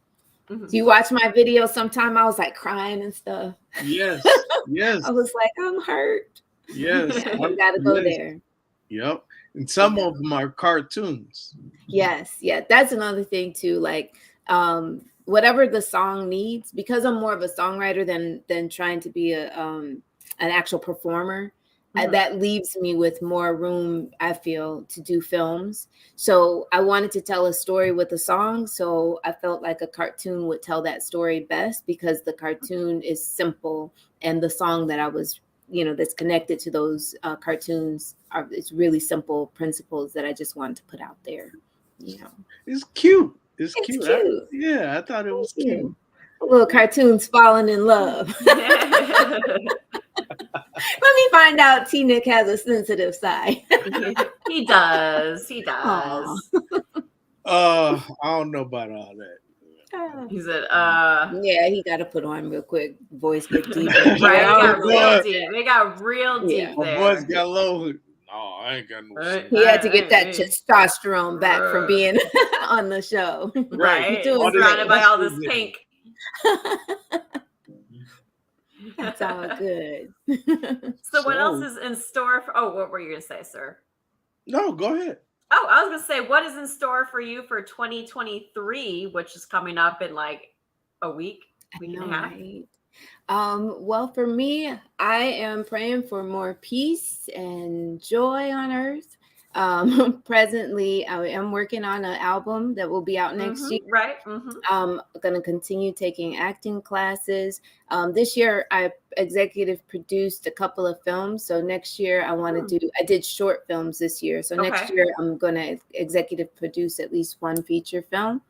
Do you watch my videos? Sometime I was like crying and stuff. Yes. Yes. I was like, I'm hurt. Yes. Yeah, I gotta go there. Yep. And some of them are cartoons. Yes. Yeah. That's another thing too. Like whatever the song needs, because I'm more of a songwriter than trying to be an actual performer. That leaves me with more room, I feel, to do films. So I wanted to tell a story with a song. So I felt like a cartoon would tell that story best because the cartoon is simple and the song that I was, that's connected to those cartoons it's really simple principles that I just wanted to put out there. It's cute. It's cute. I thought it was cute. Little cartoons falling in love. Let me find out T-Nick has a sensitive side. He does. I don't know about all that. He said, yeah, he got to put on real quick. Voice get deep. Right, got real deep. They got real deep there. My voice got low. No, I ain't got no. He had to get that testosterone back from being on the show. Right. Surrounded by all this pink. That's all good. So what else is in store for what were you gonna say, sir? No, go ahead. Oh, I was gonna say, what is in store for you for 2023, which is coming up in like a week and a half? Right. Well, for me, I am praying for more peace and joy on earth. Presently, I am working on an album that will be out next year. Right. I'm going to continue taking acting classes. This year, I executive produced a couple of films. So next year, I did short films this year. So next year, I'm going to executive produce at least one feature film.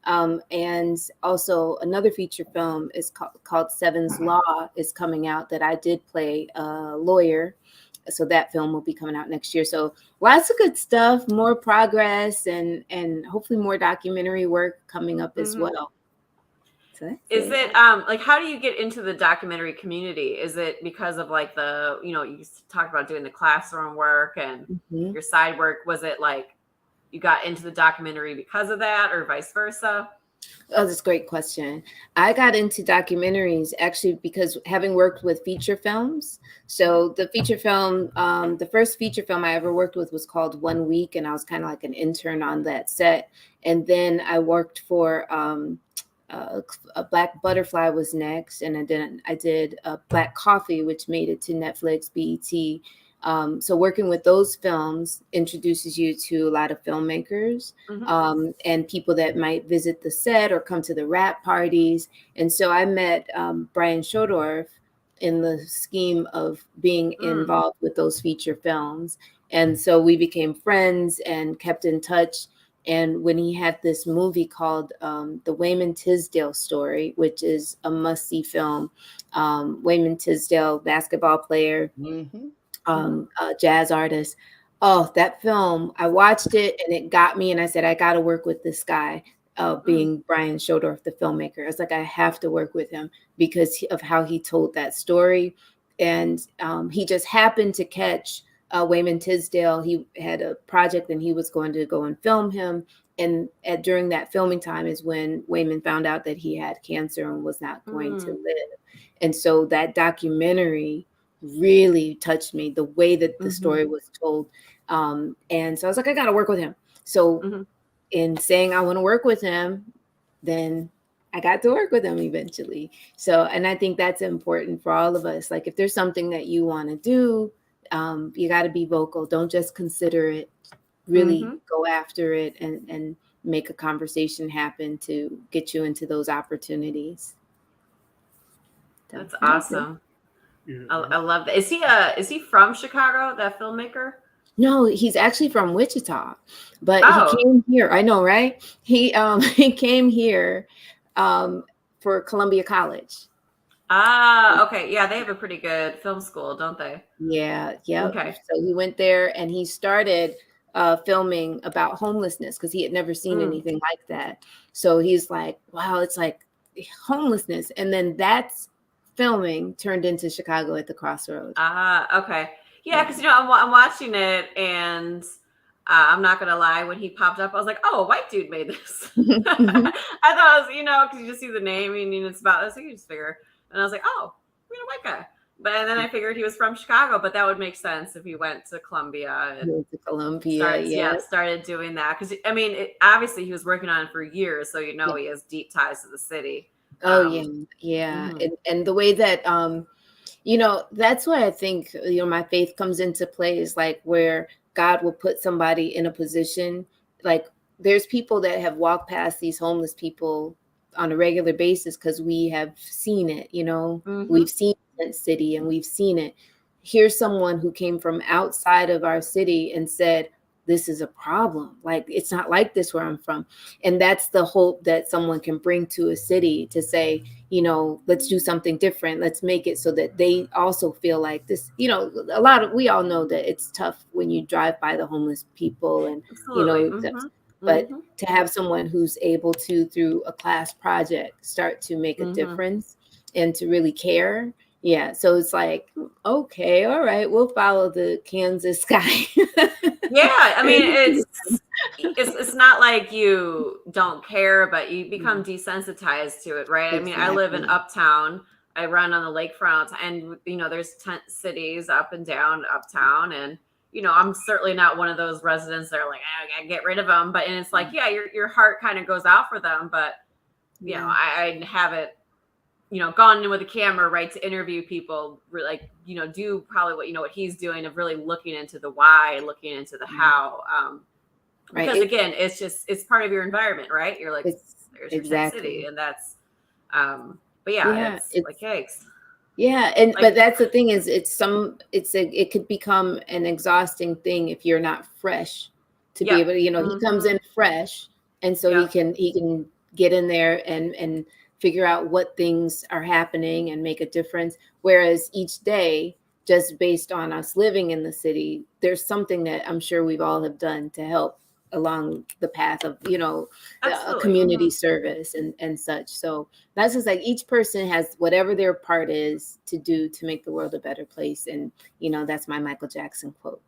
And also another feature film is called Seven's Law is coming out that I did play a lawyer. So that film will be coming out next year. So lots of good stuff, more progress, and hopefully more documentary work coming up as well. So is it like, how do you get into the documentary community? Is it because of like the, you talked about doing the classroom work and your side work? Was it like you got into the documentary because of that, or vice versa? Oh, that's a great question. I got into documentaries actually because having worked with feature films. So the feature film, the first feature film I ever worked with was called 1 Week, and I was kind of like an intern on that set. And then I worked for a Black Butterfly was next, and I did Black Coffee, which made it to Netflix, BET. So working with those films introduces you to a lot of filmmakers and people that might visit the set or come to the wrap parties. And so I met Brian Schodorf in the scheme of being involved with those feature films. And so we became friends and kept in touch. And when he had this movie called The Wayman Tisdale Story, which is a must-see film, Wayman Tisdale, basketball player, jazz artist. Oh, that film, I watched it and it got me, and I said, I got to work with this guy, being Brian Schodorf, the filmmaker. I was like, I have to work with him because of how he told that story. And he just happened to catch Wayman Tisdale. He had a project and he was going to go and film him. And during that filming time is when Wayman found out that he had cancer and was not going to live. And so that documentary really touched me, the way that the story was told. And so I was like, I got to work with him. So in saying I want to work with him, then I got to work with him eventually. So, and I think that's important for all of us. Like if there's something that you want to do, you got to be vocal. Don't just consider it, really go after it and make a conversation happen to get you into those opportunities. That's awesome. I love that. Is he from Chicago, that filmmaker? No, he's actually from Wichita, but he came here. I know, right? He came here for Columbia College. Okay. Yeah, they have a pretty good film school, don't they? Yeah. Okay. So he went there and he started filming about homelessness because he had never seen anything like that. So he's like, wow, it's like homelessness. And then that's filming turned into Chicago at the Crossroad. Okay. Yeah, because I'm watching it, and I'm not gonna lie, when he popped up, I was like, "Oh, a white dude made this." I thought it was, because you just see the name and it's about this, so you just figure. And I was like, "Oh, we had a white guy." But then I figured he was from Chicago, but that would make sense if he went to Columbia and started doing that. Because obviously he was working on it for years, so he has deep ties to the city. Yeah. And the way that that's why I think my faith comes into play, is like where God will put somebody in a position. Like there's people that have walked past these homeless people on a regular basis because we have seen it. We've seen that city and we've seen it. Here's someone who came from outside of our city and said, this is a problem. Like, it's not like this where I'm from. And that's the hope that someone can bring to a city, to say, let's do something different. Let's make it so that they also feel like this. We all know that it's tough when you drive by the homeless people and, but to have someone who's able to, through a class project, start to make a difference and to really care. Yeah. So it's like, okay, all right, we'll follow the Kansas guy. Yeah. It's not like you don't care, but you become desensitized to it, right? Exactly. I live in Uptown. I run on the lakefront, and, there's tent cities up and down Uptown. And, I'm certainly not one of those residents that are like, I gotta get rid of them. But, and it's like, yeah, your heart kind of goes out for them. But, I haven't, gone in with a camera, right, to interview people, like, do probably what he's doing, of really looking into the why, looking into the how. Because again, it's part of your environment, right? You're like, there's your tent city, and that's, but it's like eggs. Yeah. And, but that's the thing, is it could become an exhausting thing if you're not fresh to be able to, he comes in fresh. And so he can get in there and figure out what things are happening and make a difference. Whereas each day, just based on us living in the city, there's something that I'm sure we've all have done to help along the path of, a community service and such. So that's just like each person has whatever their part is to do to make the world a better place. And, that's my Michael Jackson quote.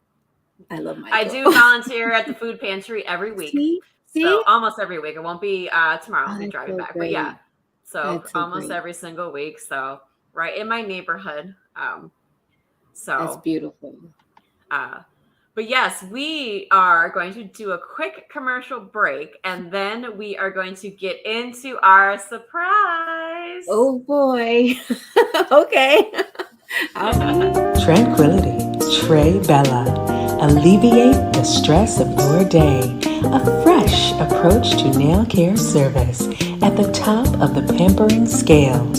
I love Michael. I do volunteer at the food pantry every week. See? So almost every week. It won't be tomorrow. I'll be driving back. Great. But yeah. So almost great. every single week. So right in my neighborhood. So that's beautiful. But yes, we are going to do a quick commercial break, and then we are going to get into our surprise. Oh boy. Okay. Tranquility, Trey Bella. Alleviate the stress of your day. A fresh approach to nail care service at the top of the pampering scale.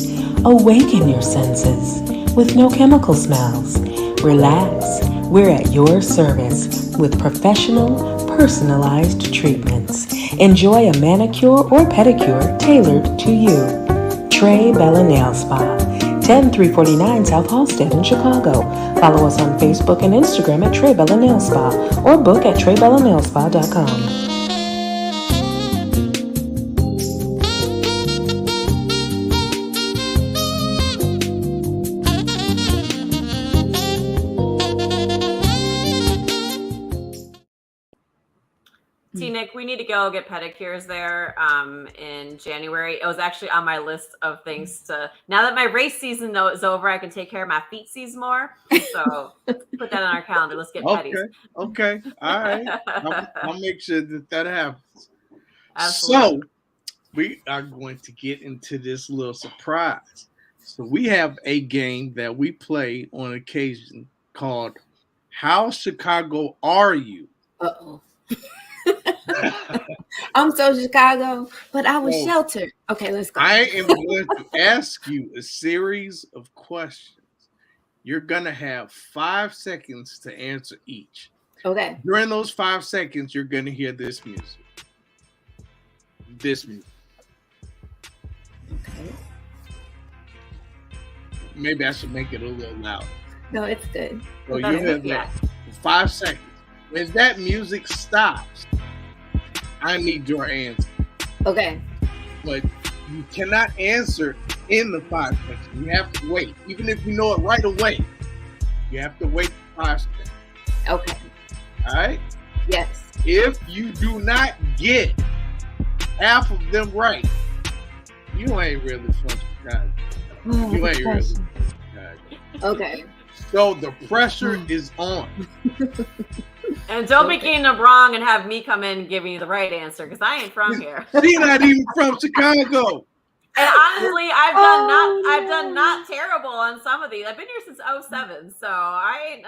Awaken your senses with no chemical smells. Relax. We're at your service with professional, personalized treatments. Enjoy a manicure or pedicure tailored to you. Trey Bella Nail Spa, 10349 South Halsted in Chicago. Follow us on Facebook and Instagram at Trey Bella Nail Spa or book at TreyBellaNailSpa.com. Nick, we need to go get pedicures there in January. It was actually on my list of things to, now that my race season is over, I can take care of my feetsies more. So put that on our calendar. Let's get pedis. Okay. All right. I'll make sure that happens. Absolutely. So we are going to get into this little surprise. So we have a game that we play on occasion called How Chicago Are You? Uh-oh. I'm so Chicago, but I was sheltered. Okay, let's go. I am going to ask you a series of questions. You're going to have 5 seconds to answer each. Okay. During those 5 seconds, you're going to hear this music. Okay. Maybe I should make it a little louder. No, it's good. So you have that for 5 seconds. When that music stops, I need your answer. Okay. But you cannot answer in the 5 seconds. You have to wait. Even if you know it right away, you have to wait 5 seconds. Okay. All right? Yes. If you do not get half of them right, you ain't really from Chicago. You ain't really from Chicago. Okay. So the pressure is on. And don't be getting them wrong and have me come in giving you the right answer, because I ain't from here. She's not even from Chicago. And honestly, I've done not terrible on some of these. I've been here since 2007, so I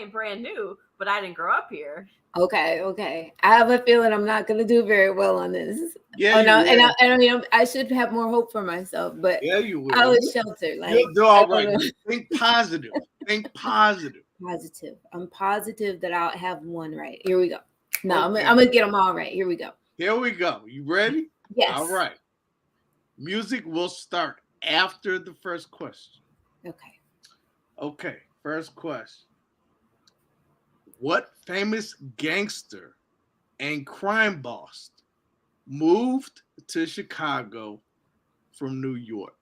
ain't brand new, but I didn't grow up here. Okay. I have a feeling I'm not going to do very well on this. Yeah, I should have more hope for myself, but yeah, you will. I was sheltered. You'll do all right. Think positive. Think positive. Positive. I'm positive that I'll have one right. Here we go. No, okay. I'm gonna get them all right. Here we go. Here we go. You ready? Yes. All right. Music will start after the first question. Okay. First question. What famous gangster and crime boss moved to Chicago from New York?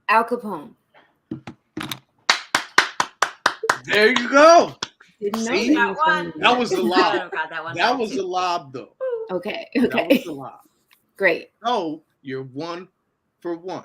Al Capone. There you go. See? That was a lob. That was a lob, though. Okay. That was a lob. Great. So you're 1 for 1.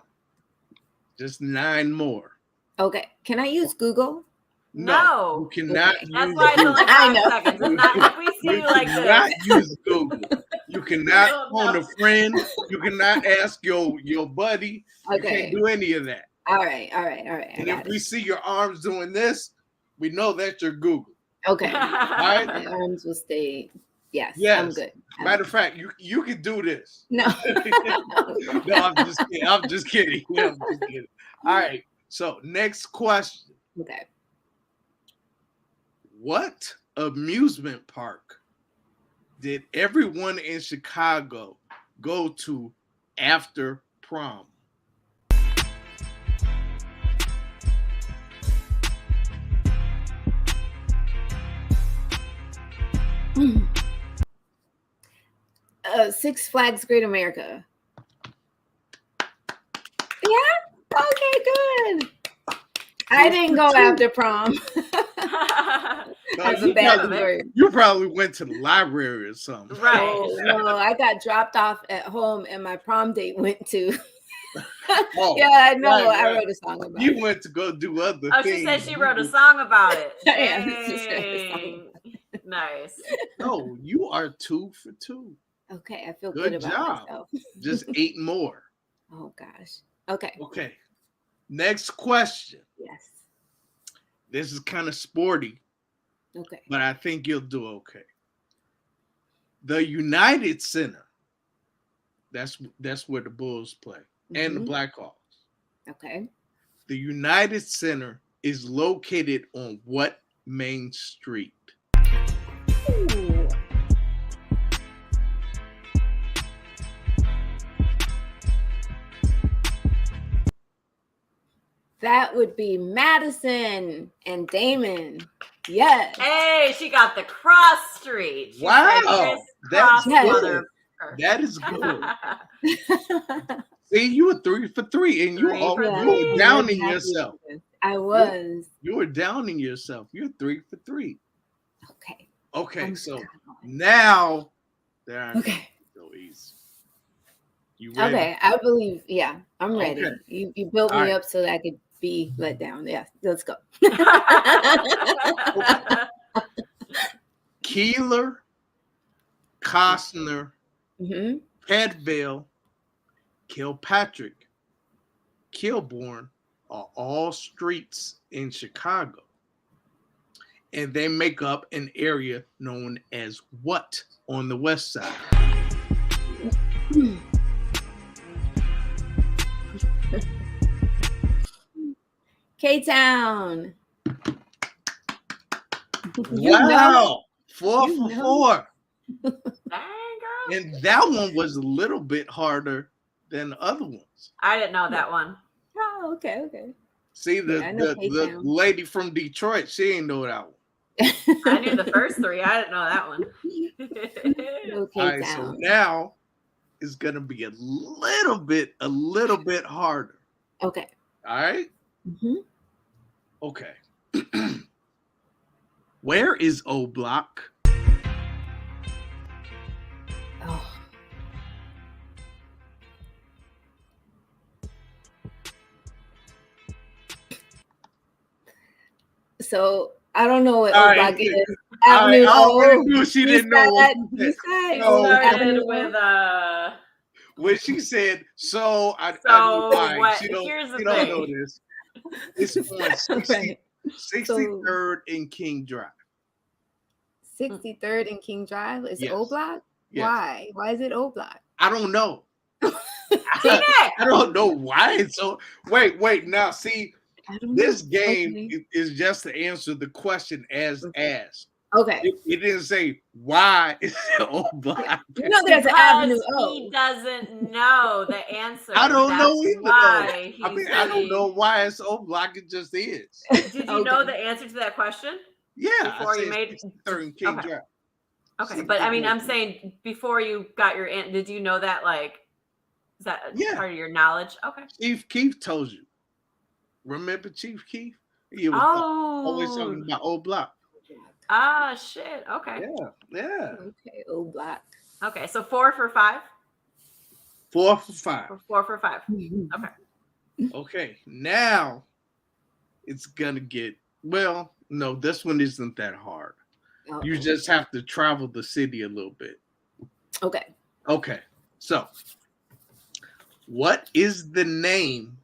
Just 9 more. Okay. Can I use Google? No. You cannot use That's why it's only 5 seconds. It's not, if we see you like this. You cannot use Google. You cannot phone a friend. You cannot ask your buddy. Okay. You can't do any of that. All right. And if we see your arms doing this, we know that's your Google. Okay. All right. My arms will stay Yes, Yes. I'm good. Matter of fact, you can do this. No. No, I'm just kidding. I'm just kidding. All right. So next question. Okay. What amusement park did everyone in Chicago go to after prom? Six Flags Great America. Yeah. Okay, good. I didn't go after prom. That's a bad word. You probably went to the library or something. Right. Oh, no, I got dropped off at home and my prom date went to. Oh, yeah, I know. right. I wrote a song about you it. went to go do other things. Oh, she said she wrote a song about it. Yeah, she wrote a song Dang. Nice. No, you are 2 for 2. Okay, I feel Good good about job. myself. Just 8 more. Oh gosh. Okay. Okay. Next question. Yes. This is kind of sporty, Okay. but I think you'll do okay. The United Center. That's where the Bulls play, and the Blackhawks. Okay. The United Center is located on what main street? Ooh. That would be Madison and Damon. Yes. Hey, she got the cross street. She Wow, cross good. That is good. See, you were 3 for 3, and you were downing yourself. I was. You were downing yourself. You're 3 for 3. Okay. Okay, so now there are so easy. You ready? Okay, I believe. Yeah, I'm ready. Okay. You built me All right. up so that I could be let down. Yeah, let's go. Keeler, Costner, Mm-hmm. Pedville, Kilpatrick, Kilbourne are all streets in Chicago. And they make up an area known as what on the west side? K-Town. Wow. 4 for 4. Dang, girl. And that one was a little bit harder than the other ones. I didn't know that one. Oh, okay. See, the K-Town. lady from Detroit, she ain't know that one. I knew the first 3. I didn't know that one. Okay, All right, so now it's gonna be a little bit harder. Okay. All right. Mm-hmm. Okay. Where is O Block? Oh. So I don't know what O Block is. Avenue O. Knew she didn't know what she said. No, Avenue with when she said so, I So knew why. what? She don't, Here's the she don't thing. know this. It's on 63rd and King Drive. 63rd and King Drive is Yes. O Block. Yes. Why? Why is it O Block? I don't know. T-Mac. I don't know why it's so. Wait. Now, see, I don't this know. game is just to answer the question as asked. Okay. It didn't say why it's O Block. You know there's an Avenue O. He doesn't know the answer. I don't know That's either. why I mean, he's I don't saying- know why it's O Block. It just is. Did you Okay. know the answer to that question? Yeah. Before I you said made 63rd and King Okay. Drive. Okay, but I mean, I'm saying before you got your did you know that? Like, is that part of your knowledge? Okay. Chief Keef told you. Remember Chief Keef? He was always talking about O Block. Ah, shit. Okay. Yeah. Okay, O Block. Okay, so 4 for 5. 4 for 5. 4 for 5. Okay, now it's gonna get no, this one isn't that hard. Uh-oh. You just have to travel the city a little bit. Okay. So what is the name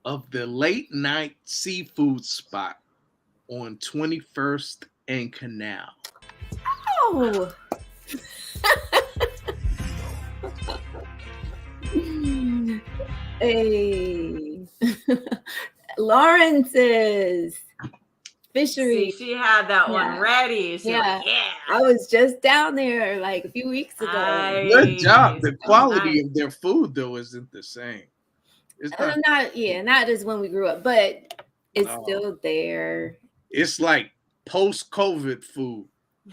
of the late night seafood spot on 21st and Canal? Oh, Hey. Lawrence's fishery. See, she had that one Yeah. ready. She Yeah. like, yeah. I was just down there like a few weeks ago. Good job. The quality Nice. of their food though isn't the same. It's not as when we grew up, but it's still there. It's like post-COVID food.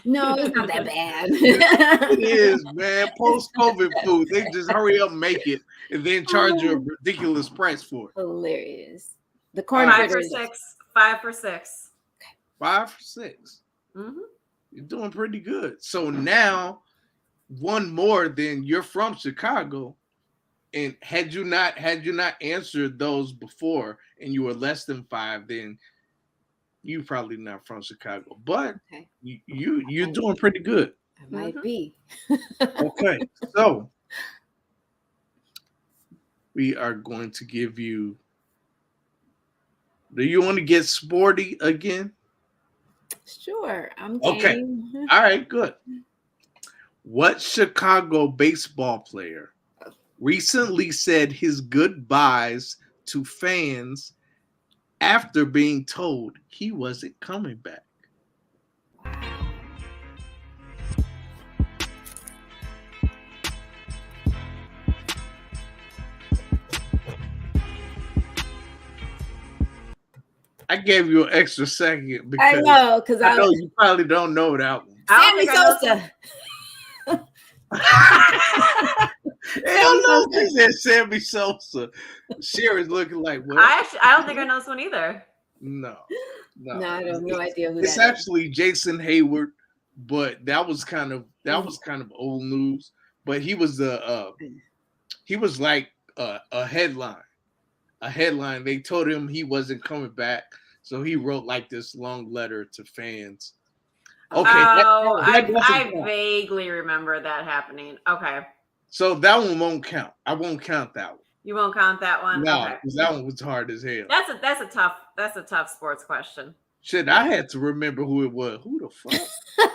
No, it's not that bad. It is, man. Post-COVID food. They just hurry up, make it, and then charge you a ridiculous price for it. Hilarious. The corn 5 for fritters. 6. 5 for 6. 5 for 6. Mm-hmm. You're doing pretty good. So now, one more. Then you're from Chicago, and had you not answered those before, and you were less than 5, then you probably not from Chicago. But Okay. you're doing pretty good. I might be. Okay, so we are going to give you. Do you want to get sporty again? Sure, I'm Okay. game. All right, good. What Chicago baseball player recently said his goodbyes to fans after being told he wasn't coming back? I gave you an extra second because I know, because I know you probably don't know that one. Sammy Sosa. Hell no, she said Sammy Sosa. Sherry's looking like what? I don't think I know this one either. No, No, I have no idea who it's that actually Jason Hayward, but that was kind of old news. But he was like a headline. A headline. They told him he wasn't coming back, so he wrote like this long letter to fans. Okay, I vaguely remember that happening. Okay, so that one won't count. I won't count that one. You won't count that one. No, because that one was hard as hell. That's a tough sports question. Shit, I had to remember who it was. Who the fuck?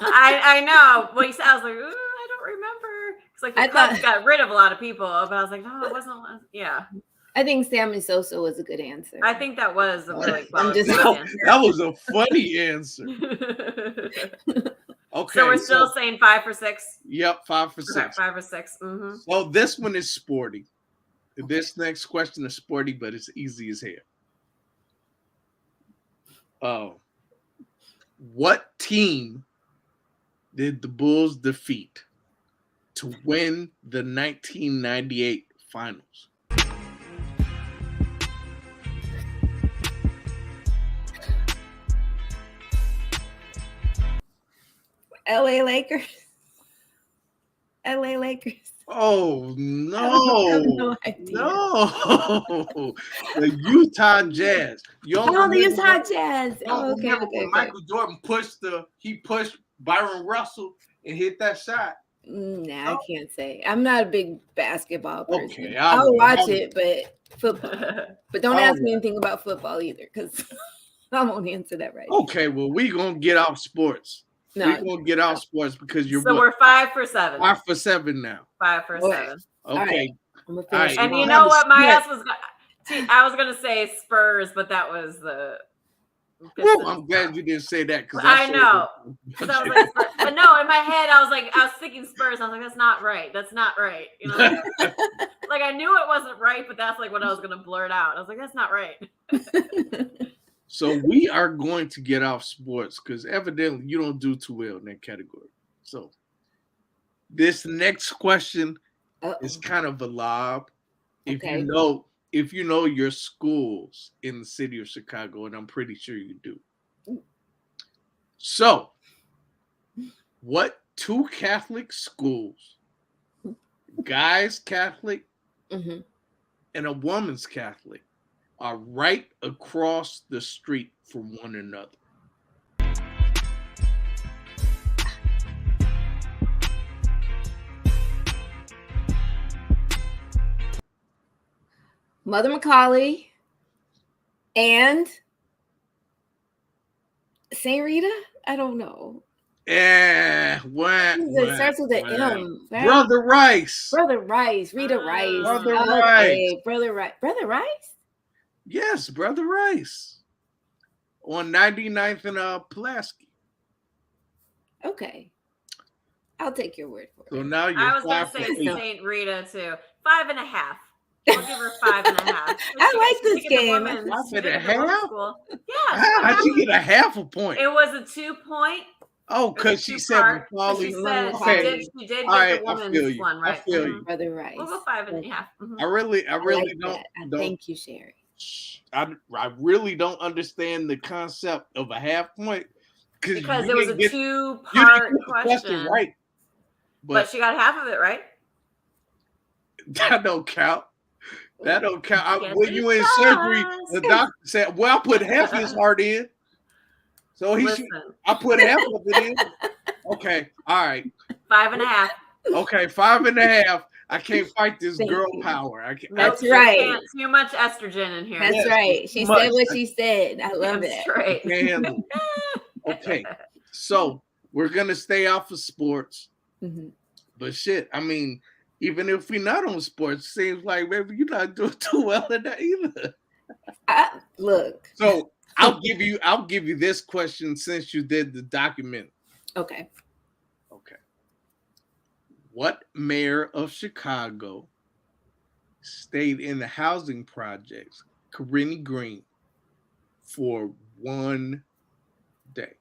I know. Well, you said, I was like, ooh, I don't remember. It's like the Cubs got rid of a lot of people, but I was like, no, it wasn't. Yeah. I think Sammy Sosa was a good answer. I think that was a really quality answer. That was a funny answer. Okay. So we're still saying 5 for 6? Yep, 5 for 6. Okay, 5 for 6. Mm-hmm. So this one is sporty. This next question is sporty, but it's easy as hell. What team did the Bulls defeat to win the 1998 finals? LA Lakers. LA Lakers. Oh no! No idea. No, the Utah Jazz. The Utah Jazz. Oh, okay. Michael Jordan pushed Byron Russell and hit that shot. Nah, I can't say. I'm not a big basketball person. Okay, I'll watch it, but football. But don't ask me anything about football either, because I won't answer that right. Okay, well, we're gonna get off sports. No, we're gonna get off sports because you're. So we're 5 for 7. 5 for 7 now. 5 for 7. Okay. All right. And you know what? My ass was. I was gonna say Spurs, but that was the. I'm glad you didn't say that because I know. I was like, but no, in my head, I was thinking Spurs. I was like, that's not right. That's not right. You know, like I knew it wasn't right, but that's like what I was gonna blurt out. I was like, that's not right. So we are going to get off sports because evidently you don't do too well in that category. So this next question is kind of a lob. If you know your schools in the city of Chicago, and I'm pretty sure you do. So, what 2 Catholic schools, guys Catholic and a woman's Catholic, are right across the street from one another? Mother Macaulay and St. Rita? I don't know. Yeah, It starts with an M. Right? Brother Rice. Brother Rice. Rita Rice. Brother okay. Rice. Brother Rice. Brother Rice? Yes, Brother Rice. On 99th and Pulaski. Okay. I'll take your word for it. So now you're I was going to say Saint Rita too. 5.5. We'll give her 5.5. I like this game. 5.5? Yeah. How'd you get a half a point? It was a 2-point. Oh, because she said She said she did get right, the woman's one, right? I feel you. Brother Rice. We'll go 5.5. I really like don't. Thank you, Sherry. I really don't understand the concept of a half point because it was a 2-part question, right? But she got half of it right. That don't count. That don't count. When you in surgery, the doctor said, "Well, I put half his heart in." So I put half of it in. Okay, all right. 5.5. Okay, 5.5. I can't fight this girl power. That's right. Too much estrogen in here. That's right. She said what she said. I love it. Right. Can't handle it. Okay, so we're gonna stay off of sports, but shit, I mean, even if we're not on sports, seems like maybe you're not doing too well in that either. Look. So I'll give you this question since you did the document. Okay. What mayor of Chicago stayed in the housing projects, Cabrini Green, for 1 day?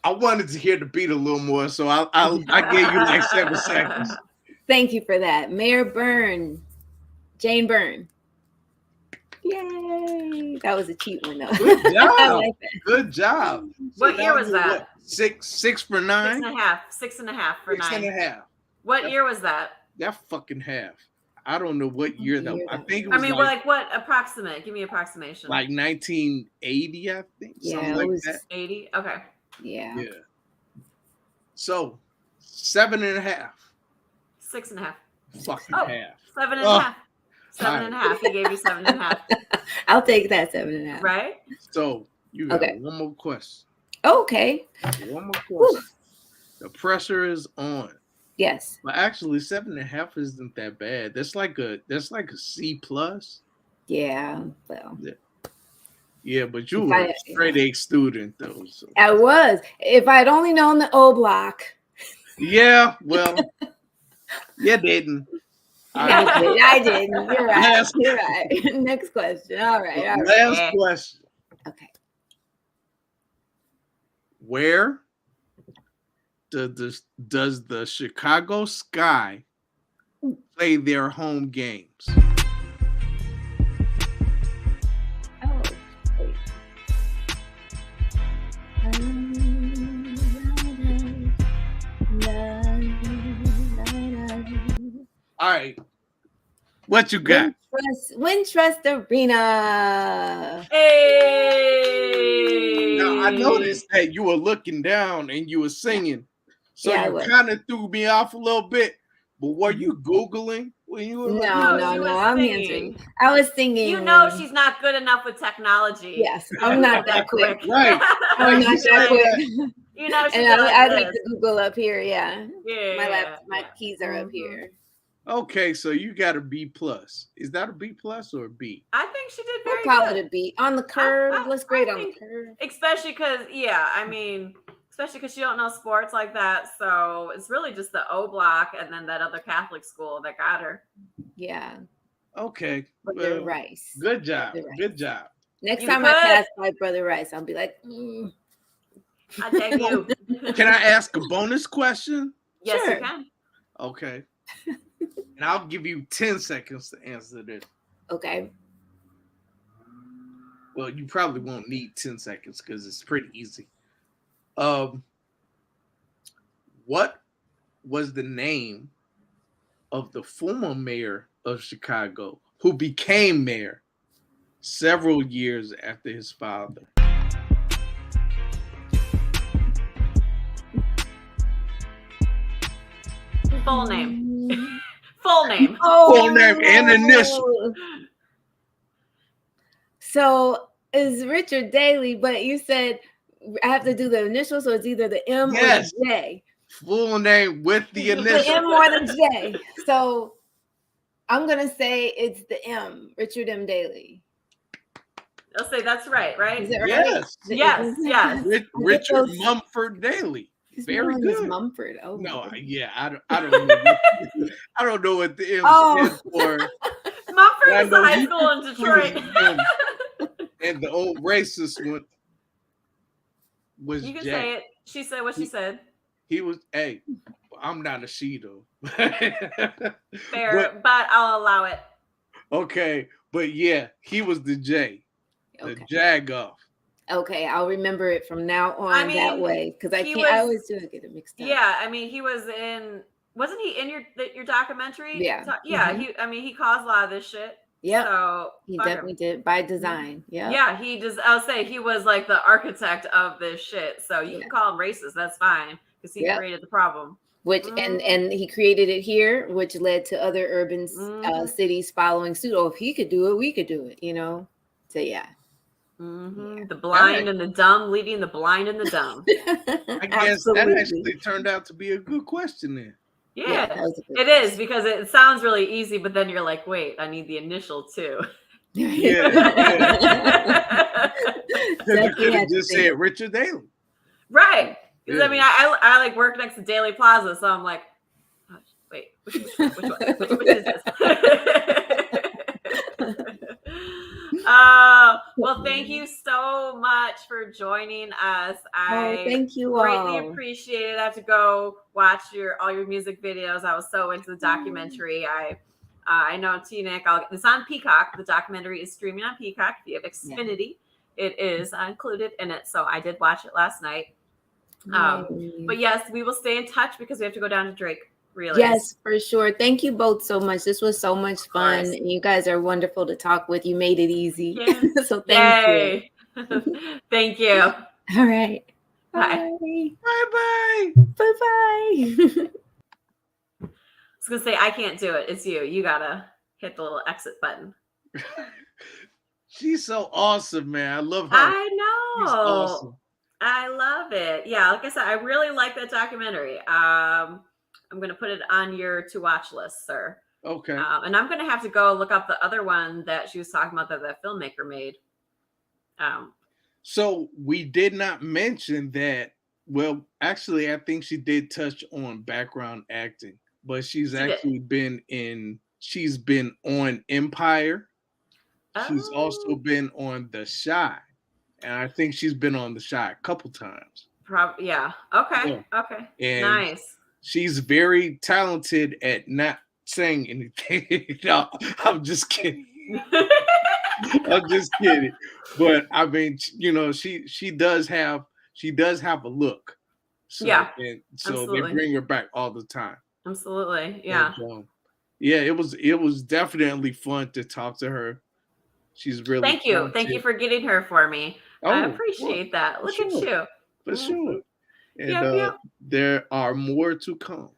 I wanted to hear the beat a little more, so I gave you like 7 seconds. Thank you for that. Mayor Byrne. Jane Byrne. Yay. That was a cheap one, though. Good job. I like that. Good job. What year was that? 6 for 9? 6.5. 6.5 for 9. 6.5. What year was that? That fucking half. I don't know what year that was. I think it was. I mean, like what approximate? Give me approximation. Like 1980, I think. Yeah, something like that. 80. Okay. Yeah. So 7.5. 6.5. Fucking half. 7.5. 7.5. He gave you 7.5. I'll take that 7.5. Right? So you got one more question. Okay. One more question. The pressure is on. Yes. But actually 7.5 isn't that bad. That's like a C+. Yeah. Well. Yeah, but you were a straight A student though. So. I was. If I'd only known the O block. Yeah, well, you didn't. I didn't. You're right. You're right. Next question. All right. Last question. Okay. Where does the Chicago Sky play their home games? All right. What you got? Wintrust Arena. Hey. Now I noticed that you were looking down and you were singing. So you kind of threw me off a little bit. But were you Googling when you were No, I'm answering. I was singing. You know she's not good enough with technology. Yes, I'm not that quick. Right. I'm not that quick. You know she's and I like to Google up here, Yeah. My keys are up here. Okay, so you got a B+. Is that a B+ or a B? I think she did very good. We'll call it a B. On the curve, let's grade on the curve. Especially because, especially because you don't know sports like that. So it's really just the O block and then that other Catholic school that got her. Yeah. Okay. Brother Rice. Good job. Good job. Next time I pass by Brother Rice, I'll be like, I take you. Can I ask a bonus question? Yes, you can. Okay. And I'll give you 10 seconds to answer this. Okay. Well, you probably won't need 10 seconds because it's pretty easy. What was the name of the former mayor of Chicago who became mayor several years after his father? 5, full name. Full name. Full name and initial. So it's Richard Daly, but you said I have to do the initials, so it's either the M or the J. Full name with the initials. The M or the J. So I'm gonna say it's the M, Richard M. Daly. I'll say that's right, right? Is it right? Yes. Richard Mumford Daly. Very good. Mumford. Oh no, I don't know. I don't know what the M stands for. Mumford is a high school in Detroit. And the old racist one was You can Jay. say it. She said what she said. He was, hey, I'm not a she though. Fair, but I'll allow it. Okay, but yeah, he was the J. The Jag-off. Okay, I'll remember it from now on that way because I always do get it mixed up. Yeah, I mean, he was in. Wasn't he in your documentary? Yeah, yeah. He caused a lot of this shit. Yeah, so he definitely did by design. Yeah, yeah. He just. I'll say he was like the architect of this shit. So you can call him racist. That's fine because he created the problem. Which and he created it here, which led to other urban cities following suit. Oh, if he could do it, we could do it. You know. So yeah. Mm-hmm. The blind and the dumb leading the blind and the dumb. I guess that actually turned out to be a good question then. Yeah, it is because it sounds really easy, but then you're like, wait, I need the initial too. Yeah. Because you could have just said Richard Daly. Right. Because I mean, I like work next to Daily Plaza, so I'm like, oh, wait, which is this? Well, thank you so much for joining us. Thank you greatly appreciate it. I have to go watch all your music videos. I was so into the documentary. I know T-Nick. It's on Peacock. The documentary is streaming on Peacock. If you have Xfinity, it is included in it. So I did watch it last night. But yes, we will stay in touch because we have to go down to Drake. Really? Yes, for sure. Thank you both so much. This was so much fun. And you guys are wonderful to talk with. You made it ezy. Yeah. So thank you. Thank you. All right. Bye. Bye. Bye. I was gonna say I can't do it. It's you. You gotta hit the little exit button. She's so awesome, man. I love her. I know. She's awesome. I love it. Yeah, like I said, I really like that documentary. I'm going to put it on your to watch list, sir. Okay. And I'm going to have to go look up the other one that she was talking about that filmmaker made. So we did not mention that. Well, actually, I think she did touch on background acting, but she's been on Empire. She's also been on The Chi. And I think she's been on The Chi a couple times. Probably, yeah. Okay. Yeah. Okay. And nice. She's very talented at not saying anything. No, I'm just kidding. I'm just kidding. But I mean, you know, she does have a look. So, and so they bring her back all the time. Absolutely. Yeah. And, it was definitely fun to talk to her. She's really Thank you for getting her for me. I appreciate that. Look at you. For sure. And there are more to come.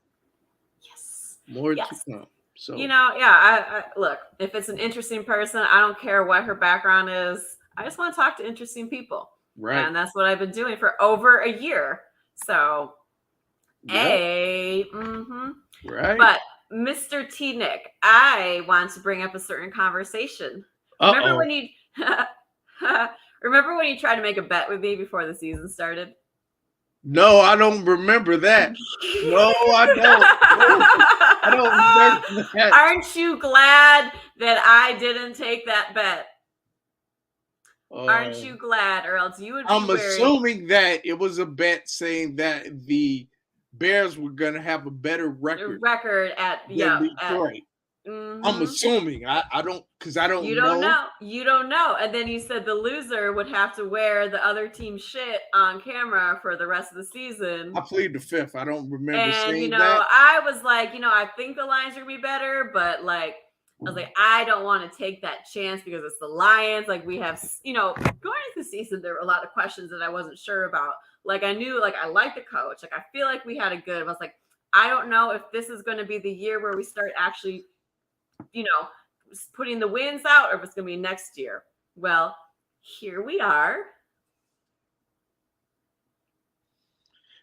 Yes. More to come. So I look, if it's an interesting person, I don't care what her background is. I just want to talk to interesting people. Right. And that's what I've been doing for over a year. So right. But Mr. T-Nick, I want to bring up a certain conversation. Remember when you tried to make a bet with me before the season started? No, I don't remember that. No, I don't. I don't remember that. Aren't you glad that I didn't take that bet? Aren't you glad? Or else you would be assuming that it was a bet saying that the Bears were going to have a better record at Detroit. I'm assuming. I don't know. You don't know. And then you said the loser would have to wear the other team's shit on camera for the rest of the season. I plead the fifth. I don't remember saying that. And I was like, I think the Lions are gonna be better, but like I was like, I don't want to take that chance because it's the Lions. Like we have, going into the season, there were a lot of questions that I wasn't sure about. Like I knew, like I like the coach. Like I feel like we had I was like, I don't know if this is going to be the year where we start actually, putting the wins out, or if it's going to be next year. Well, here we are.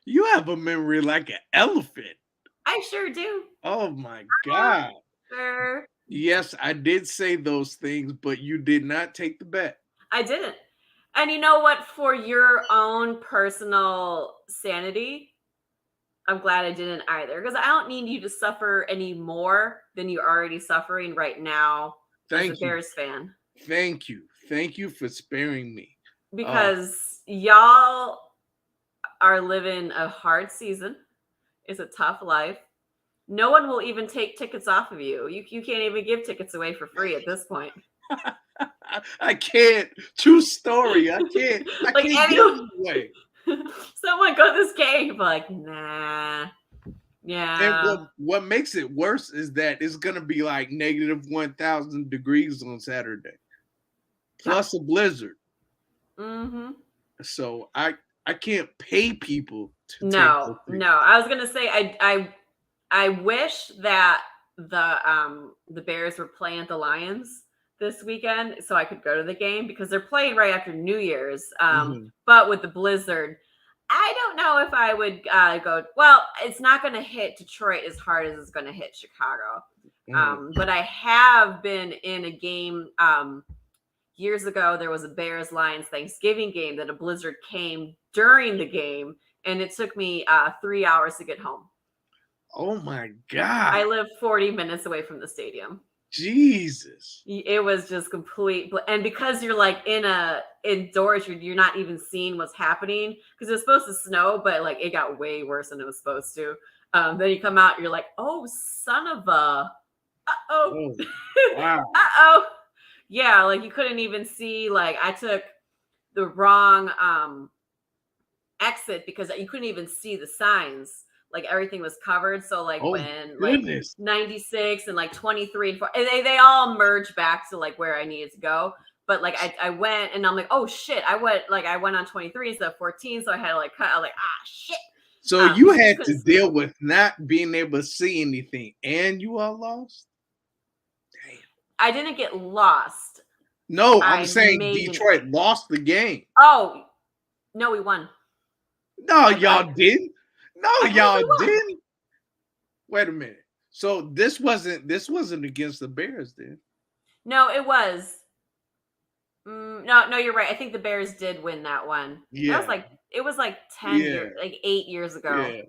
You have a memory like an elephant. I sure do. Oh my God. Sure. Yes, I did say those things, but you did not take the bet. I didn't. And you know what? For your own personal sanity, I'm glad I didn't either, because I don't need you to suffer any more than you're already suffering right now as a Bears fan. Thank you. Thank you for sparing me. Because y'all are living a hard season. It's a tough life. No one will even take tickets off of you. You can't even give tickets away for free at this point. I can't. True story. I can't. I can't give it away. Someone go to this game, like, nah. Yeah. And what makes it worse is that it's gonna be like negative 1,000 degrees on Saturday, plus a blizzard. Mm-hmm. So I can't pay people to No. I was gonna say I wish that the Bears were playing the Lions this weekend so I could go to the game, because they're playing right after New Year's. But with the blizzard, I don't know if I would go. Well, it's not going to hit Detroit as hard as it's going to hit Chicago. But I have been in a game years ago. There was a Bears-Lions Thanksgiving game that a blizzard came during the game, and it took me 3 hours to get home. Oh my God. I live 40 minutes away from the stadium. Jesus. It was just complete. And because you're like indoors, you're not even seeing what's happening, because it's supposed to snow, but like it got way worse than it was supposed to. Then you come out, you're like, oh, son of a, Oh, wow. Yeah, like you couldn't even see. Like I took the wrong exit because you couldn't even see the signs. Like everything was covered. So like like 96 and like 23 and 4, they all merged back to like where I needed to go. But like I went and I'm like, oh shit, I went on 23 instead of 14. So I had to like cut. I was like, shit. So you had to deal with not being able to see anything, and you all lost? Damn. I didn't get lost. No, I'm saying Detroit lost the game. Oh, no, we won. No, y'all didn't. No, y'all didn't. Wait a minute. So this wasn't against the Bears, then? No, it was. No, you're right. I think the Bears did win that one. Yeah, it was like 10 years, like 8 years ago.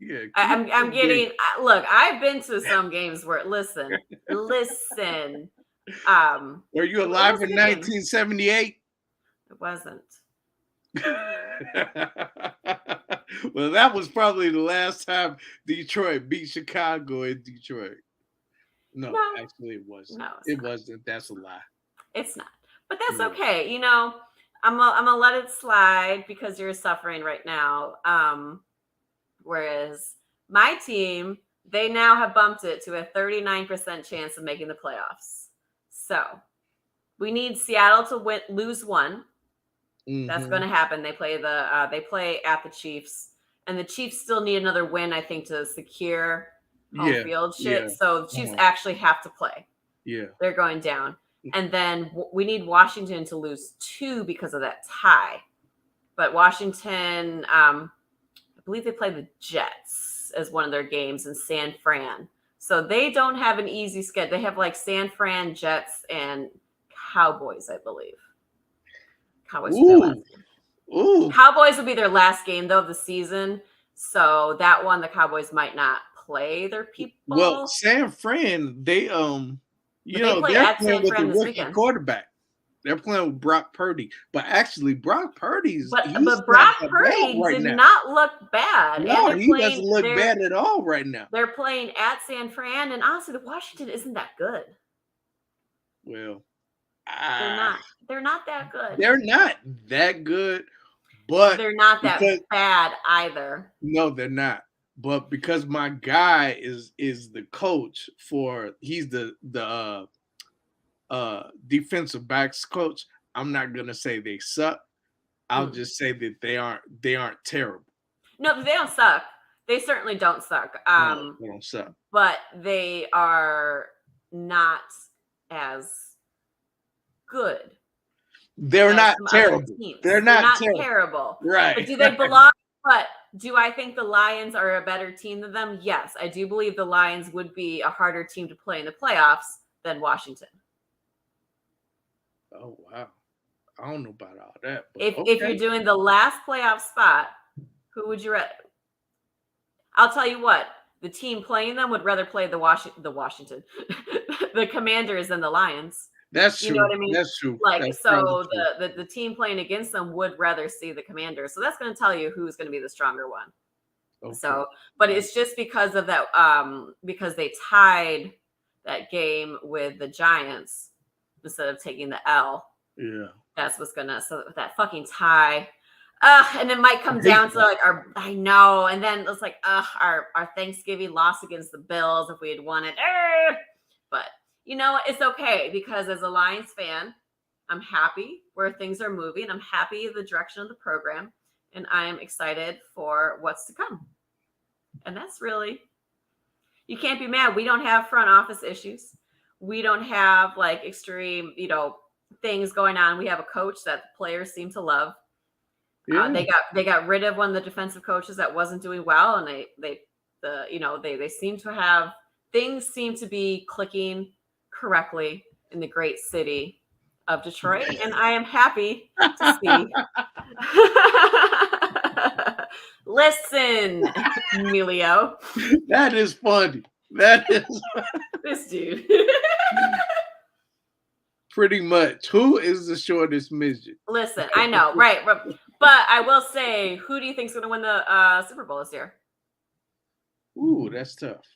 Yeah. I'm getting. Look, I've been to some games where listen. Were you alive in 1978? It wasn't. Well, that was probably the last time Detroit beat Chicago in Detroit. No, actually it wasn't. No, it wasn't. That's a lie. It's not. But that's okay. You know, I'm gonna let it slide because you're suffering right now. Whereas my team, they now have bumped it to a 39% chance of making the playoffs. So we need Seattle to lose one. Mm-hmm. That's going to happen. They play at the Chiefs, and the Chiefs still need another win, I think, to secure home field shit. Yeah. So the Chiefs actually have to play. Yeah, they're going down, and then we need Washington to lose 2 because of that tie. But Washington, I believe they play the Jets as one of their games in San Fran, so they don't have an easy schedule. They have like San Fran, Jets, and Cowboys, I believe. Cowboys will be their last game though of the season, so that one the Cowboys might not play their people. Well, San Fran, they're playing with the rookie quarterback. They're playing with Brock Purdy, but actually Brock Purdy's but Brock Purdy did not look bad. No, he doesn't look bad at all right now. They're playing at San Fran, and honestly, the Washington isn't that good. Well, they're not that good. They're not that good, but they're not that bad either. No, they're not. But because my guy is the coach he's the defensive backs coach, I'm not gonna say they suck. I'll just say that they aren't terrible. No, they don't suck. They certainly don't suck. No, they don't suck. But they are not as good. They're not terrible. They're not terrible. Right. But do they belong? But do I think the Lions are a better team than them? Yes, I do believe the Lions would be a harder team to play in the playoffs than Washington. Oh, wow. I don't know about all that. If you're doing the last playoff spot, who would you rather? I'll tell you what, the team playing them would rather play the Washington, the Commanders than the Lions. That's true. You know what I mean? That's true. Like, that's so the team playing against them would rather see the Commanders. So that's going to tell you who's going to be the stronger one. Okay. So, but it's just because of that, because they tied that game with the Giants instead of taking the L. Yeah. That's what's going to, so that fucking tie. And it might come down to like I know. And then it's like, our Thanksgiving loss against the Bills if we had won it. But you know, it's okay because as a Lions fan, I'm happy where things are moving. I'm happy the direction of the program, and I am excited for what's to come. And that's really, you can't be mad. We don't have front office issues. We don't have like extreme, things going on. We have a coach that the players seem to love. Yeah. They got rid of one of the defensive coaches that wasn't doing well, and they seem to have things seem to be clicking correctly in the great city of Detroit, and I am happy to see. Listen, Emilio. That is funny. That is this dude. Pretty much. Who is the shortest midget? Listen, I know, right? But I will say, who do you think is going to win the Super Bowl this year? Ooh, that's tough.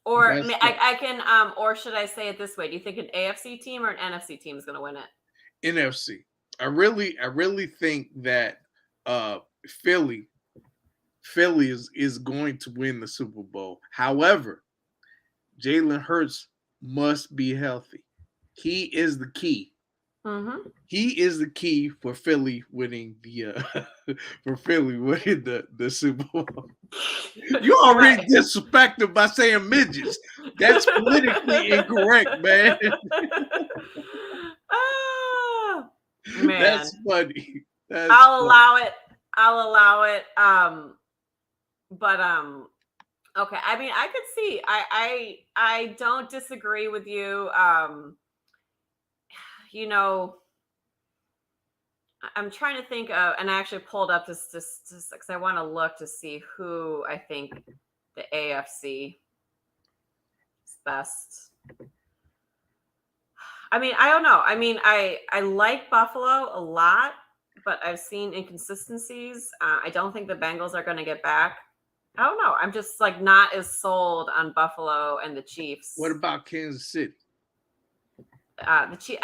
Or I can, or should I say it this way? Do you think an AFC team or an NFC team is going to win it? NFC. I really think that Philly is going to win the Super Bowl. However, Jalen Hurts must be healthy. He is the key. Mm-hmm. He is the key for Philly winning the Super Bowl. You already disrespected by saying midgets. That's politically incorrect, man. Oh, man. That's funny. I'll allow it. Okay. I mean, I could see. I don't disagree with you. I'm trying to think of, and I actually pulled up this because I want to look to see who I think the AFC is best. I mean, I don't know. I mean, I like Buffalo a lot, but I've seen inconsistencies. I don't think the Bengals are going to get back. I don't know. I'm just like not as sold on Buffalo and the Chiefs. What about Kansas City? The Chiefs.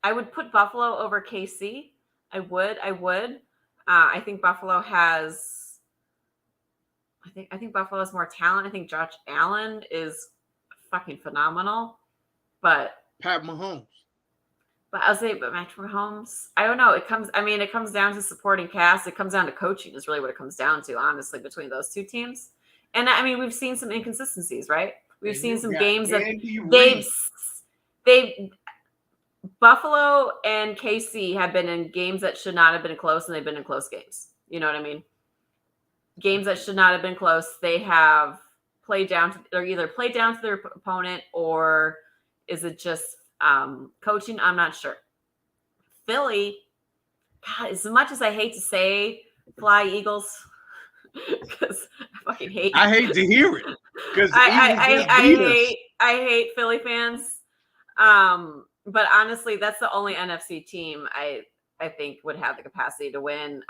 I would put Buffalo over KC. I would. I think Buffalo has. I think Buffalo has more talent. I think Josh Allen is fucking phenomenal. But Pat Mahomes. But I'll say, Patrick Mahomes. I don't know. It comes down to supporting cast. It comes down to coaching. Is really what it comes down to, honestly, between those two teams. And I mean, we've seen some inconsistencies, right? We've seen some games that they've Buffalo and KC have been in games that should not have been close, and they've been in close games. You know what I mean? Games that should not have been close, they have played down to, or either played down to their opponent, or is it just coaching? I'm not sure. Philly, God, as much as I hate to say fly Eagles, because I fucking hate. I hate to hear it because I hate Philly fans. But honestly, that's the only NFC team I think would have the capacity to win.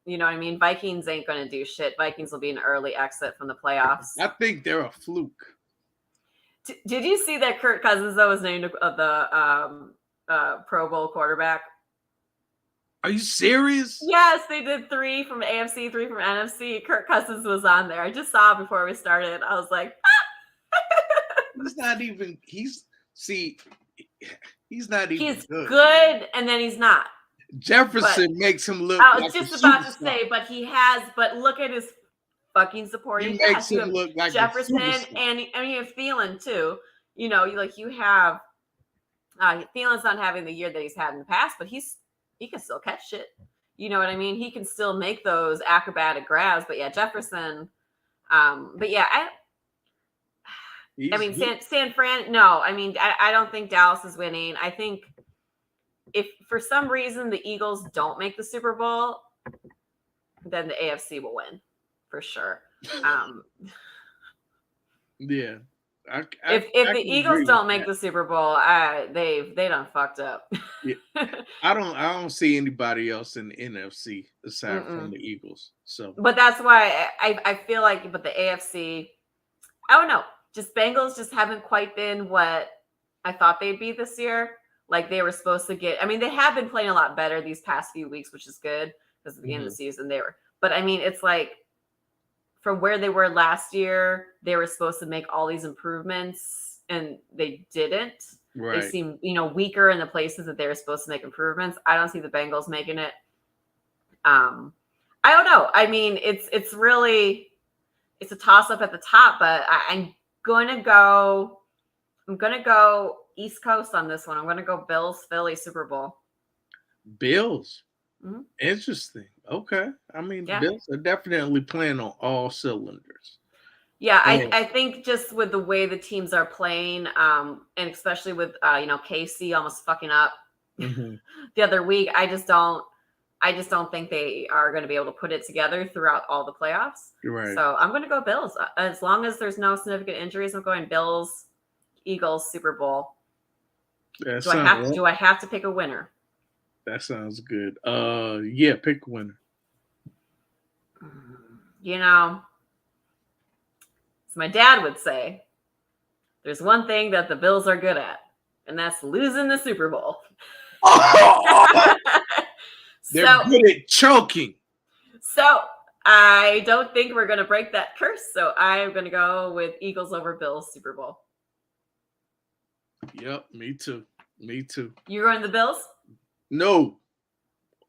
You know what I mean? Vikings ain't going to do shit. Vikings will be an early exit from the playoffs. I think they're a fluke. Did you see that Kirk Cousins, though, was named the Pro Bowl quarterback? Are you serious? Yes, they did 3 from AFC, 3 from NFC. Kirk Cousins was on there. I just saw it before we started. I was like, he's not even. He's not even. He's good, and then he's not. Jefferson makes him look. I was like just a about to superstar. say, but he has. But look at his fucking supporting He cast. makes You him have look like Jefferson, a superstar. and you have Thielen too. You know, you have Thielen's not having the year that he's had in the past, but he can still catch shit. You know what I mean? He can still make those acrobatic grabs. But yeah, Jefferson. But yeah, I mean, San Fran. No, I mean, I don't think Dallas is winning. I think if for some reason the Eagles don't make the Super Bowl, then the AFC will win for sure. Yeah. If the Eagles don't make the Super Bowl, they done fucked up. Yeah. I don't see anybody else in the NFC aside from the Eagles. So, but that's why I feel like, but the AFC, I don't know. Just Bengals just haven't quite been what I thought they'd be this year. Like they were supposed to get. I mean, they have been playing a lot better these past few weeks, which is good because at the beginning of the season they were. But I mean, it's like from where they were last year, they were supposed to make all these improvements, and they didn't. Right. They seem, weaker in the places that they were supposed to make improvements. I don't see the Bengals making it. I don't know. I mean, it's a toss up at the top, but I'm gonna go East Coast on this one. I'm gonna go Bills, Philly, Super Bowl. Bills. Mm-hmm. Interesting. Okay. I mean, Bills are definitely playing on all cylinders. Yeah, I think just with the way the teams are playing, and especially with KC almost fucking up the other week, I just don't think they are going to be able to put it together throughout all the playoffs. Right. So I'm going to go Bills. As long as there's no significant injuries, I'm going Bills, Eagles, Super Bowl. Do I have to pick a winner? That sounds good. Yeah, pick a winner. As my dad would say, there's one thing that the Bills are good at, and that's losing the Super Bowl. They're good at choking. So I don't think we're going to break that curse. So I'm going to go with Eagles over Bills Super Bowl. Yep, me too. You're going the Bills? No.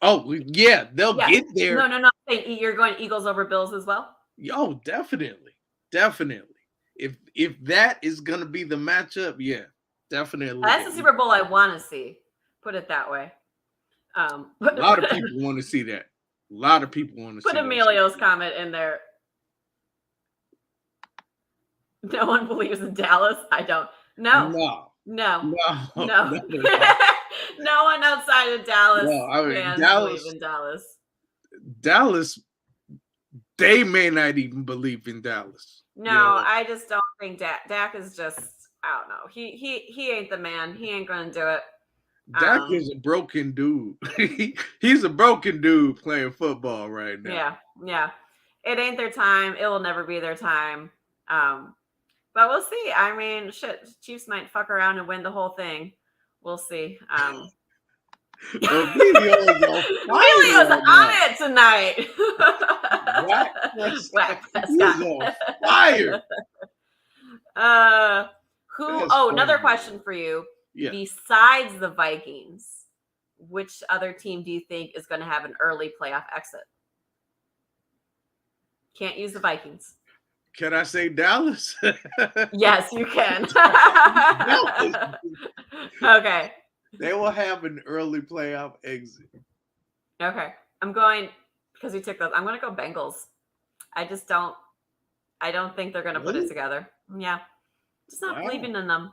Oh, yeah, they'll get there. No. You're going Eagles over Bills as well? Yo, definitely. If that is going to be the matchup, yeah, definitely. That's the Super Bowl I want to see. Put it that way. A lot of people want to see that. Put Emilio's comment in there. No one believes in Dallas. I don't. No. No one outside of Dallas. No, I mean, fans Dallas believe in Dallas. Dallas, they may not even believe in Dallas. No, I just don't think Dak is just. I don't know. He ain't the man. He ain't gonna do it. Dak is a broken dude. He's a broken dude playing football right now. Yeah. It ain't their time. It will never be their time. But we'll see. I mean, shit, Chiefs might fuck around and win the whole thing. We'll see. Emilio's on it tonight. Whack Prescott. On fire. Another question for you. Yeah. Besides the Vikings, which other team do you think is going to have an early playoff exit? Can't use the Vikings. Can I say Dallas? Yes, you can. Okay. They will have an early playoff exit. Okay. I'm going, because we took those, I'm going to go Bengals. I don't think they're going to put it together. Yeah. Just not believing in them.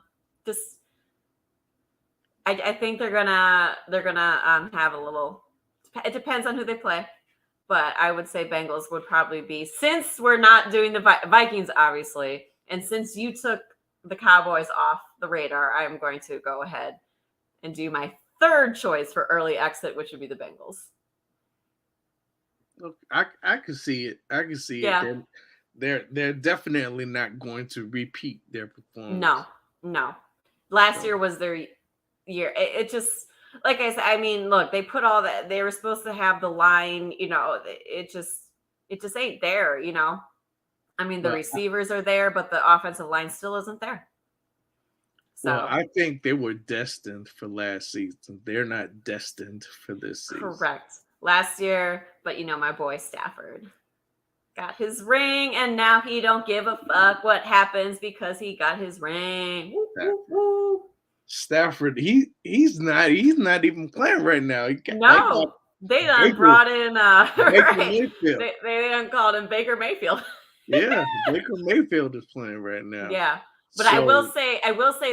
I think they're gonna have a little. It depends on who they play, but I would say Bengals would probably be, since we're not doing the Vikings, obviously, and since you took the Cowboys off the radar, I'm going to go ahead and do my third choice for early exit, which would be the Bengals. Look, I can see it. it. They're definitely not going to repeat their performance. No. Last year was their year. It just, like I said, I mean, look, they put all that, they were supposed to have the line, it just ain't there, I mean, the receivers are there, but the offensive line still isn't there. So well, I think they were destined for last season. They're not destined for this season. correct. Last year, but my boy Stafford got his ring, and now he don't give a fuck what happens because he got his ring. Woo, woo, woo. Stafford, he's not even playing right now. They done brought in Baker right. Mayfield. They done called him Baker Mayfield. Yeah, Baker Mayfield is playing right now. Yeah. But I will say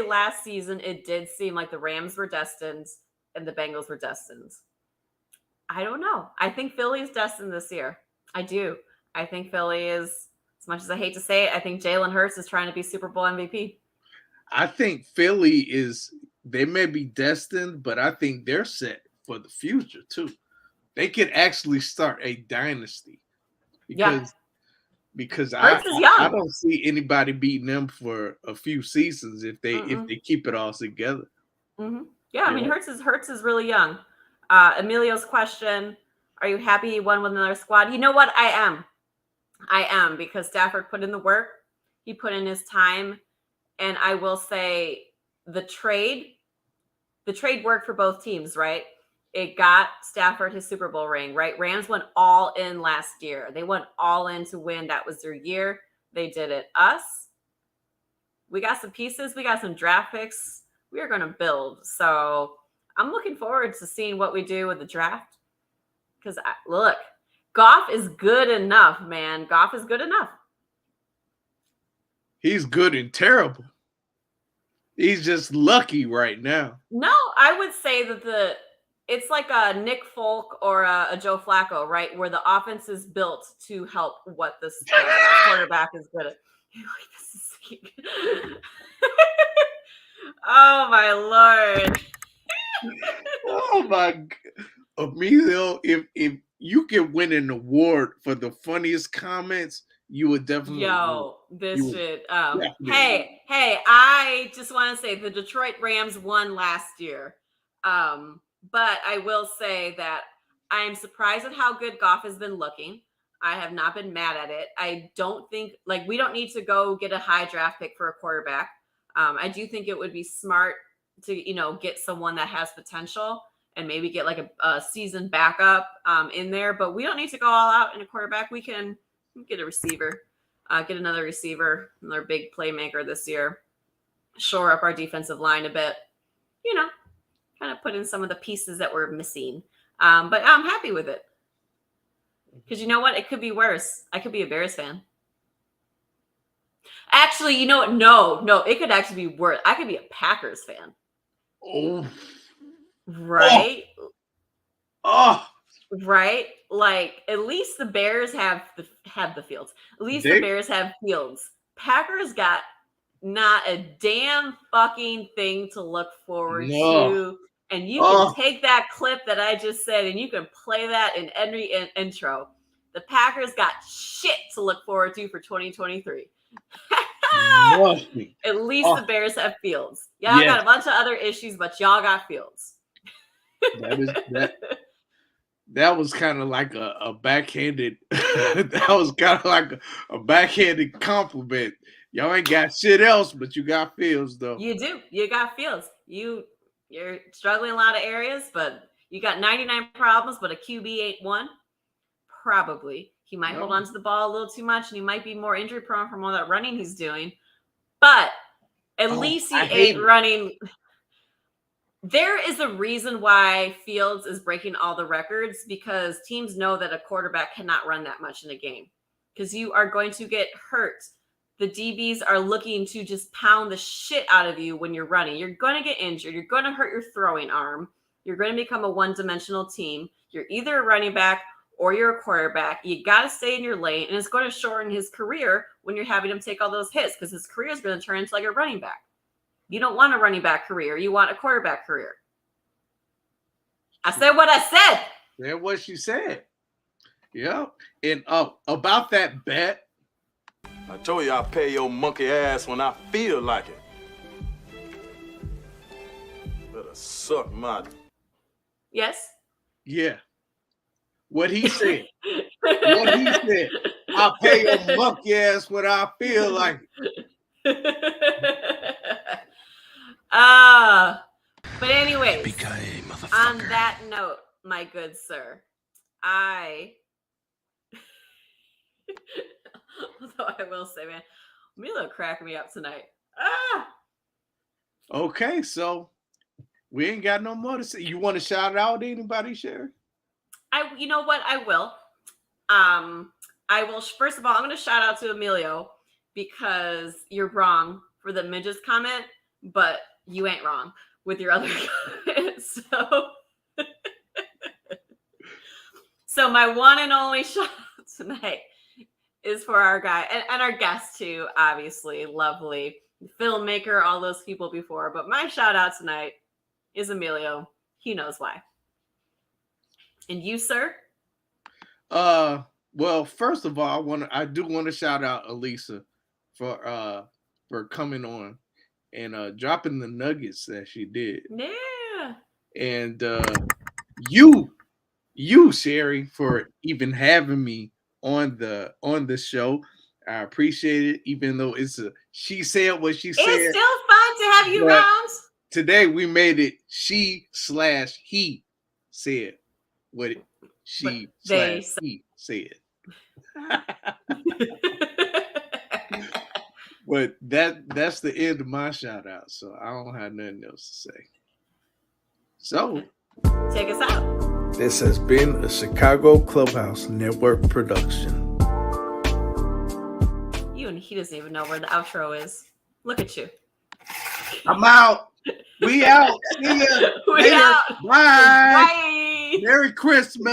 last season it did seem like the Rams were destined and the Bengals were destined. I don't know. I think Philly's destined this year. I do. I think Philly is, as much as I hate to say it, I think Jalen Hurts is trying to be Super Bowl MVP. I think Philly they may be destined, but I think they're set for the future too. They could actually start a dynasty because I don't see anybody beating them for a few seasons if they keep it all together. Mm-hmm. Yeah, I mean Hurts is really young. Emilio's question: are you happy he won with another squad? You know what? I am because Stafford put in the work. He put in his time, and I will say the trade worked for both teams, right? It got Stafford his Super Bowl ring, right? Rams went all in last year. They went all in to win. That was their year. They did it. Us, we got some pieces. We got some draft picks. We are going to build. So I'm looking forward to seeing what we do with the draft. Because, look, Goff is good enough, man. Goff is good enough. He's good and terrible. He's just lucky right now. No, I would say that it's like a Nick Folk or a Joe Flacco, right? Where the offense is built to help what the quarterback is good at. Oh, my Lord. Oh, my God. Emilio, if you could win an award for the funniest comments, you would definitely. Hey, I just want to say the Detroit Rams won last year. But I will say that I am surprised at how good Goff has been looking. I have not been mad at it. I don't think we don't need to go get a high draft pick for a quarterback. I do think it would be smart to, get someone that has potential and maybe get like a seasoned backup in there. But we don't need to go all out in a quarterback. We can get a receiver, get another receiver, another big playmaker this year, shore up our defensive line a bit, kind of put in some of the pieces that we're missing. But I'm happy with it. Because you know what? It could be worse. I could be a Bears fan. Actually, you know what? No, it could actually be worse. I could be a Packers fan. Oh. Right? Oh. Right? Like, at least the Bears have the fields. At least the Bears have fields. Packers got not a damn fucking thing to look forward to. And you can take that clip that I just said and you can play that in every intro. The Packers got shit to look forward to for 2023. At least the Bears have fields. Y'all got a bunch of other issues, but y'all got fields. That was kind of like a backhanded. That was kind of like a backhanded compliment. Y'all ain't got shit else, but you got fields, though. You do. You got fields. You're struggling in a lot of areas, but you got 99 problems, but a QB ain't one. Probably. He might hold on to the ball a little too much, and he might be more injury prone from all that running he's doing. But at least he ain't running. There is a reason why Fields is breaking all the records, because teams know that a quarterback cannot run that much in a game because you are going to get hurt. The DBs are looking to just pound the shit out of you when you're running. You're going to get injured. You're going to hurt your throwing arm. You're going to become a one-dimensional team. You're either a running back or you're a quarterback. You got to stay in your lane, and it's going to shorten his career when you're having him take all those hits because his career is going to turn into like a running back. You don't want a running back career. You want a quarterback career. I said what I said. That's what she said. Yeah. And about that bet, I told you I'll pay your monkey ass when I feel like it. Better suck my... Yes? Yeah. What he said. What he said. I'll pay your monkey ass when I feel like it. But anyways, on that note, my good sir, although I will say, man, Milo cracked me up tonight. Okay, so we ain't got no more to say. You want to shout out anybody, Sherry? You know what? I will. I will. First of all, I'm going to shout out to Emilio because you're wrong for the midgets comment, but you ain't wrong with your other comments. So my one and only shout out tonight is for our guy and our guest too, obviously, lovely filmmaker, all those people before. But my shout out tonight is Emilio. He knows why. And you, sir? Well, first of all, I do want to shout out Alisa for coming on and dropping the nuggets that she did. Yeah. And you, Sherry, for even having me on the show. I appreciate it, even though she said what she said. It's still fun to have you around. Today we made it she/he said what he said. But that's the end of my shout out. So I don't have nothing else to say. So take us out. This has been a Chicago Clubhouse Network production. He doesn't even know where the outro is. Look at you. I'm out. We out. See ya. We out. Bye. Bye. Merry Christmas.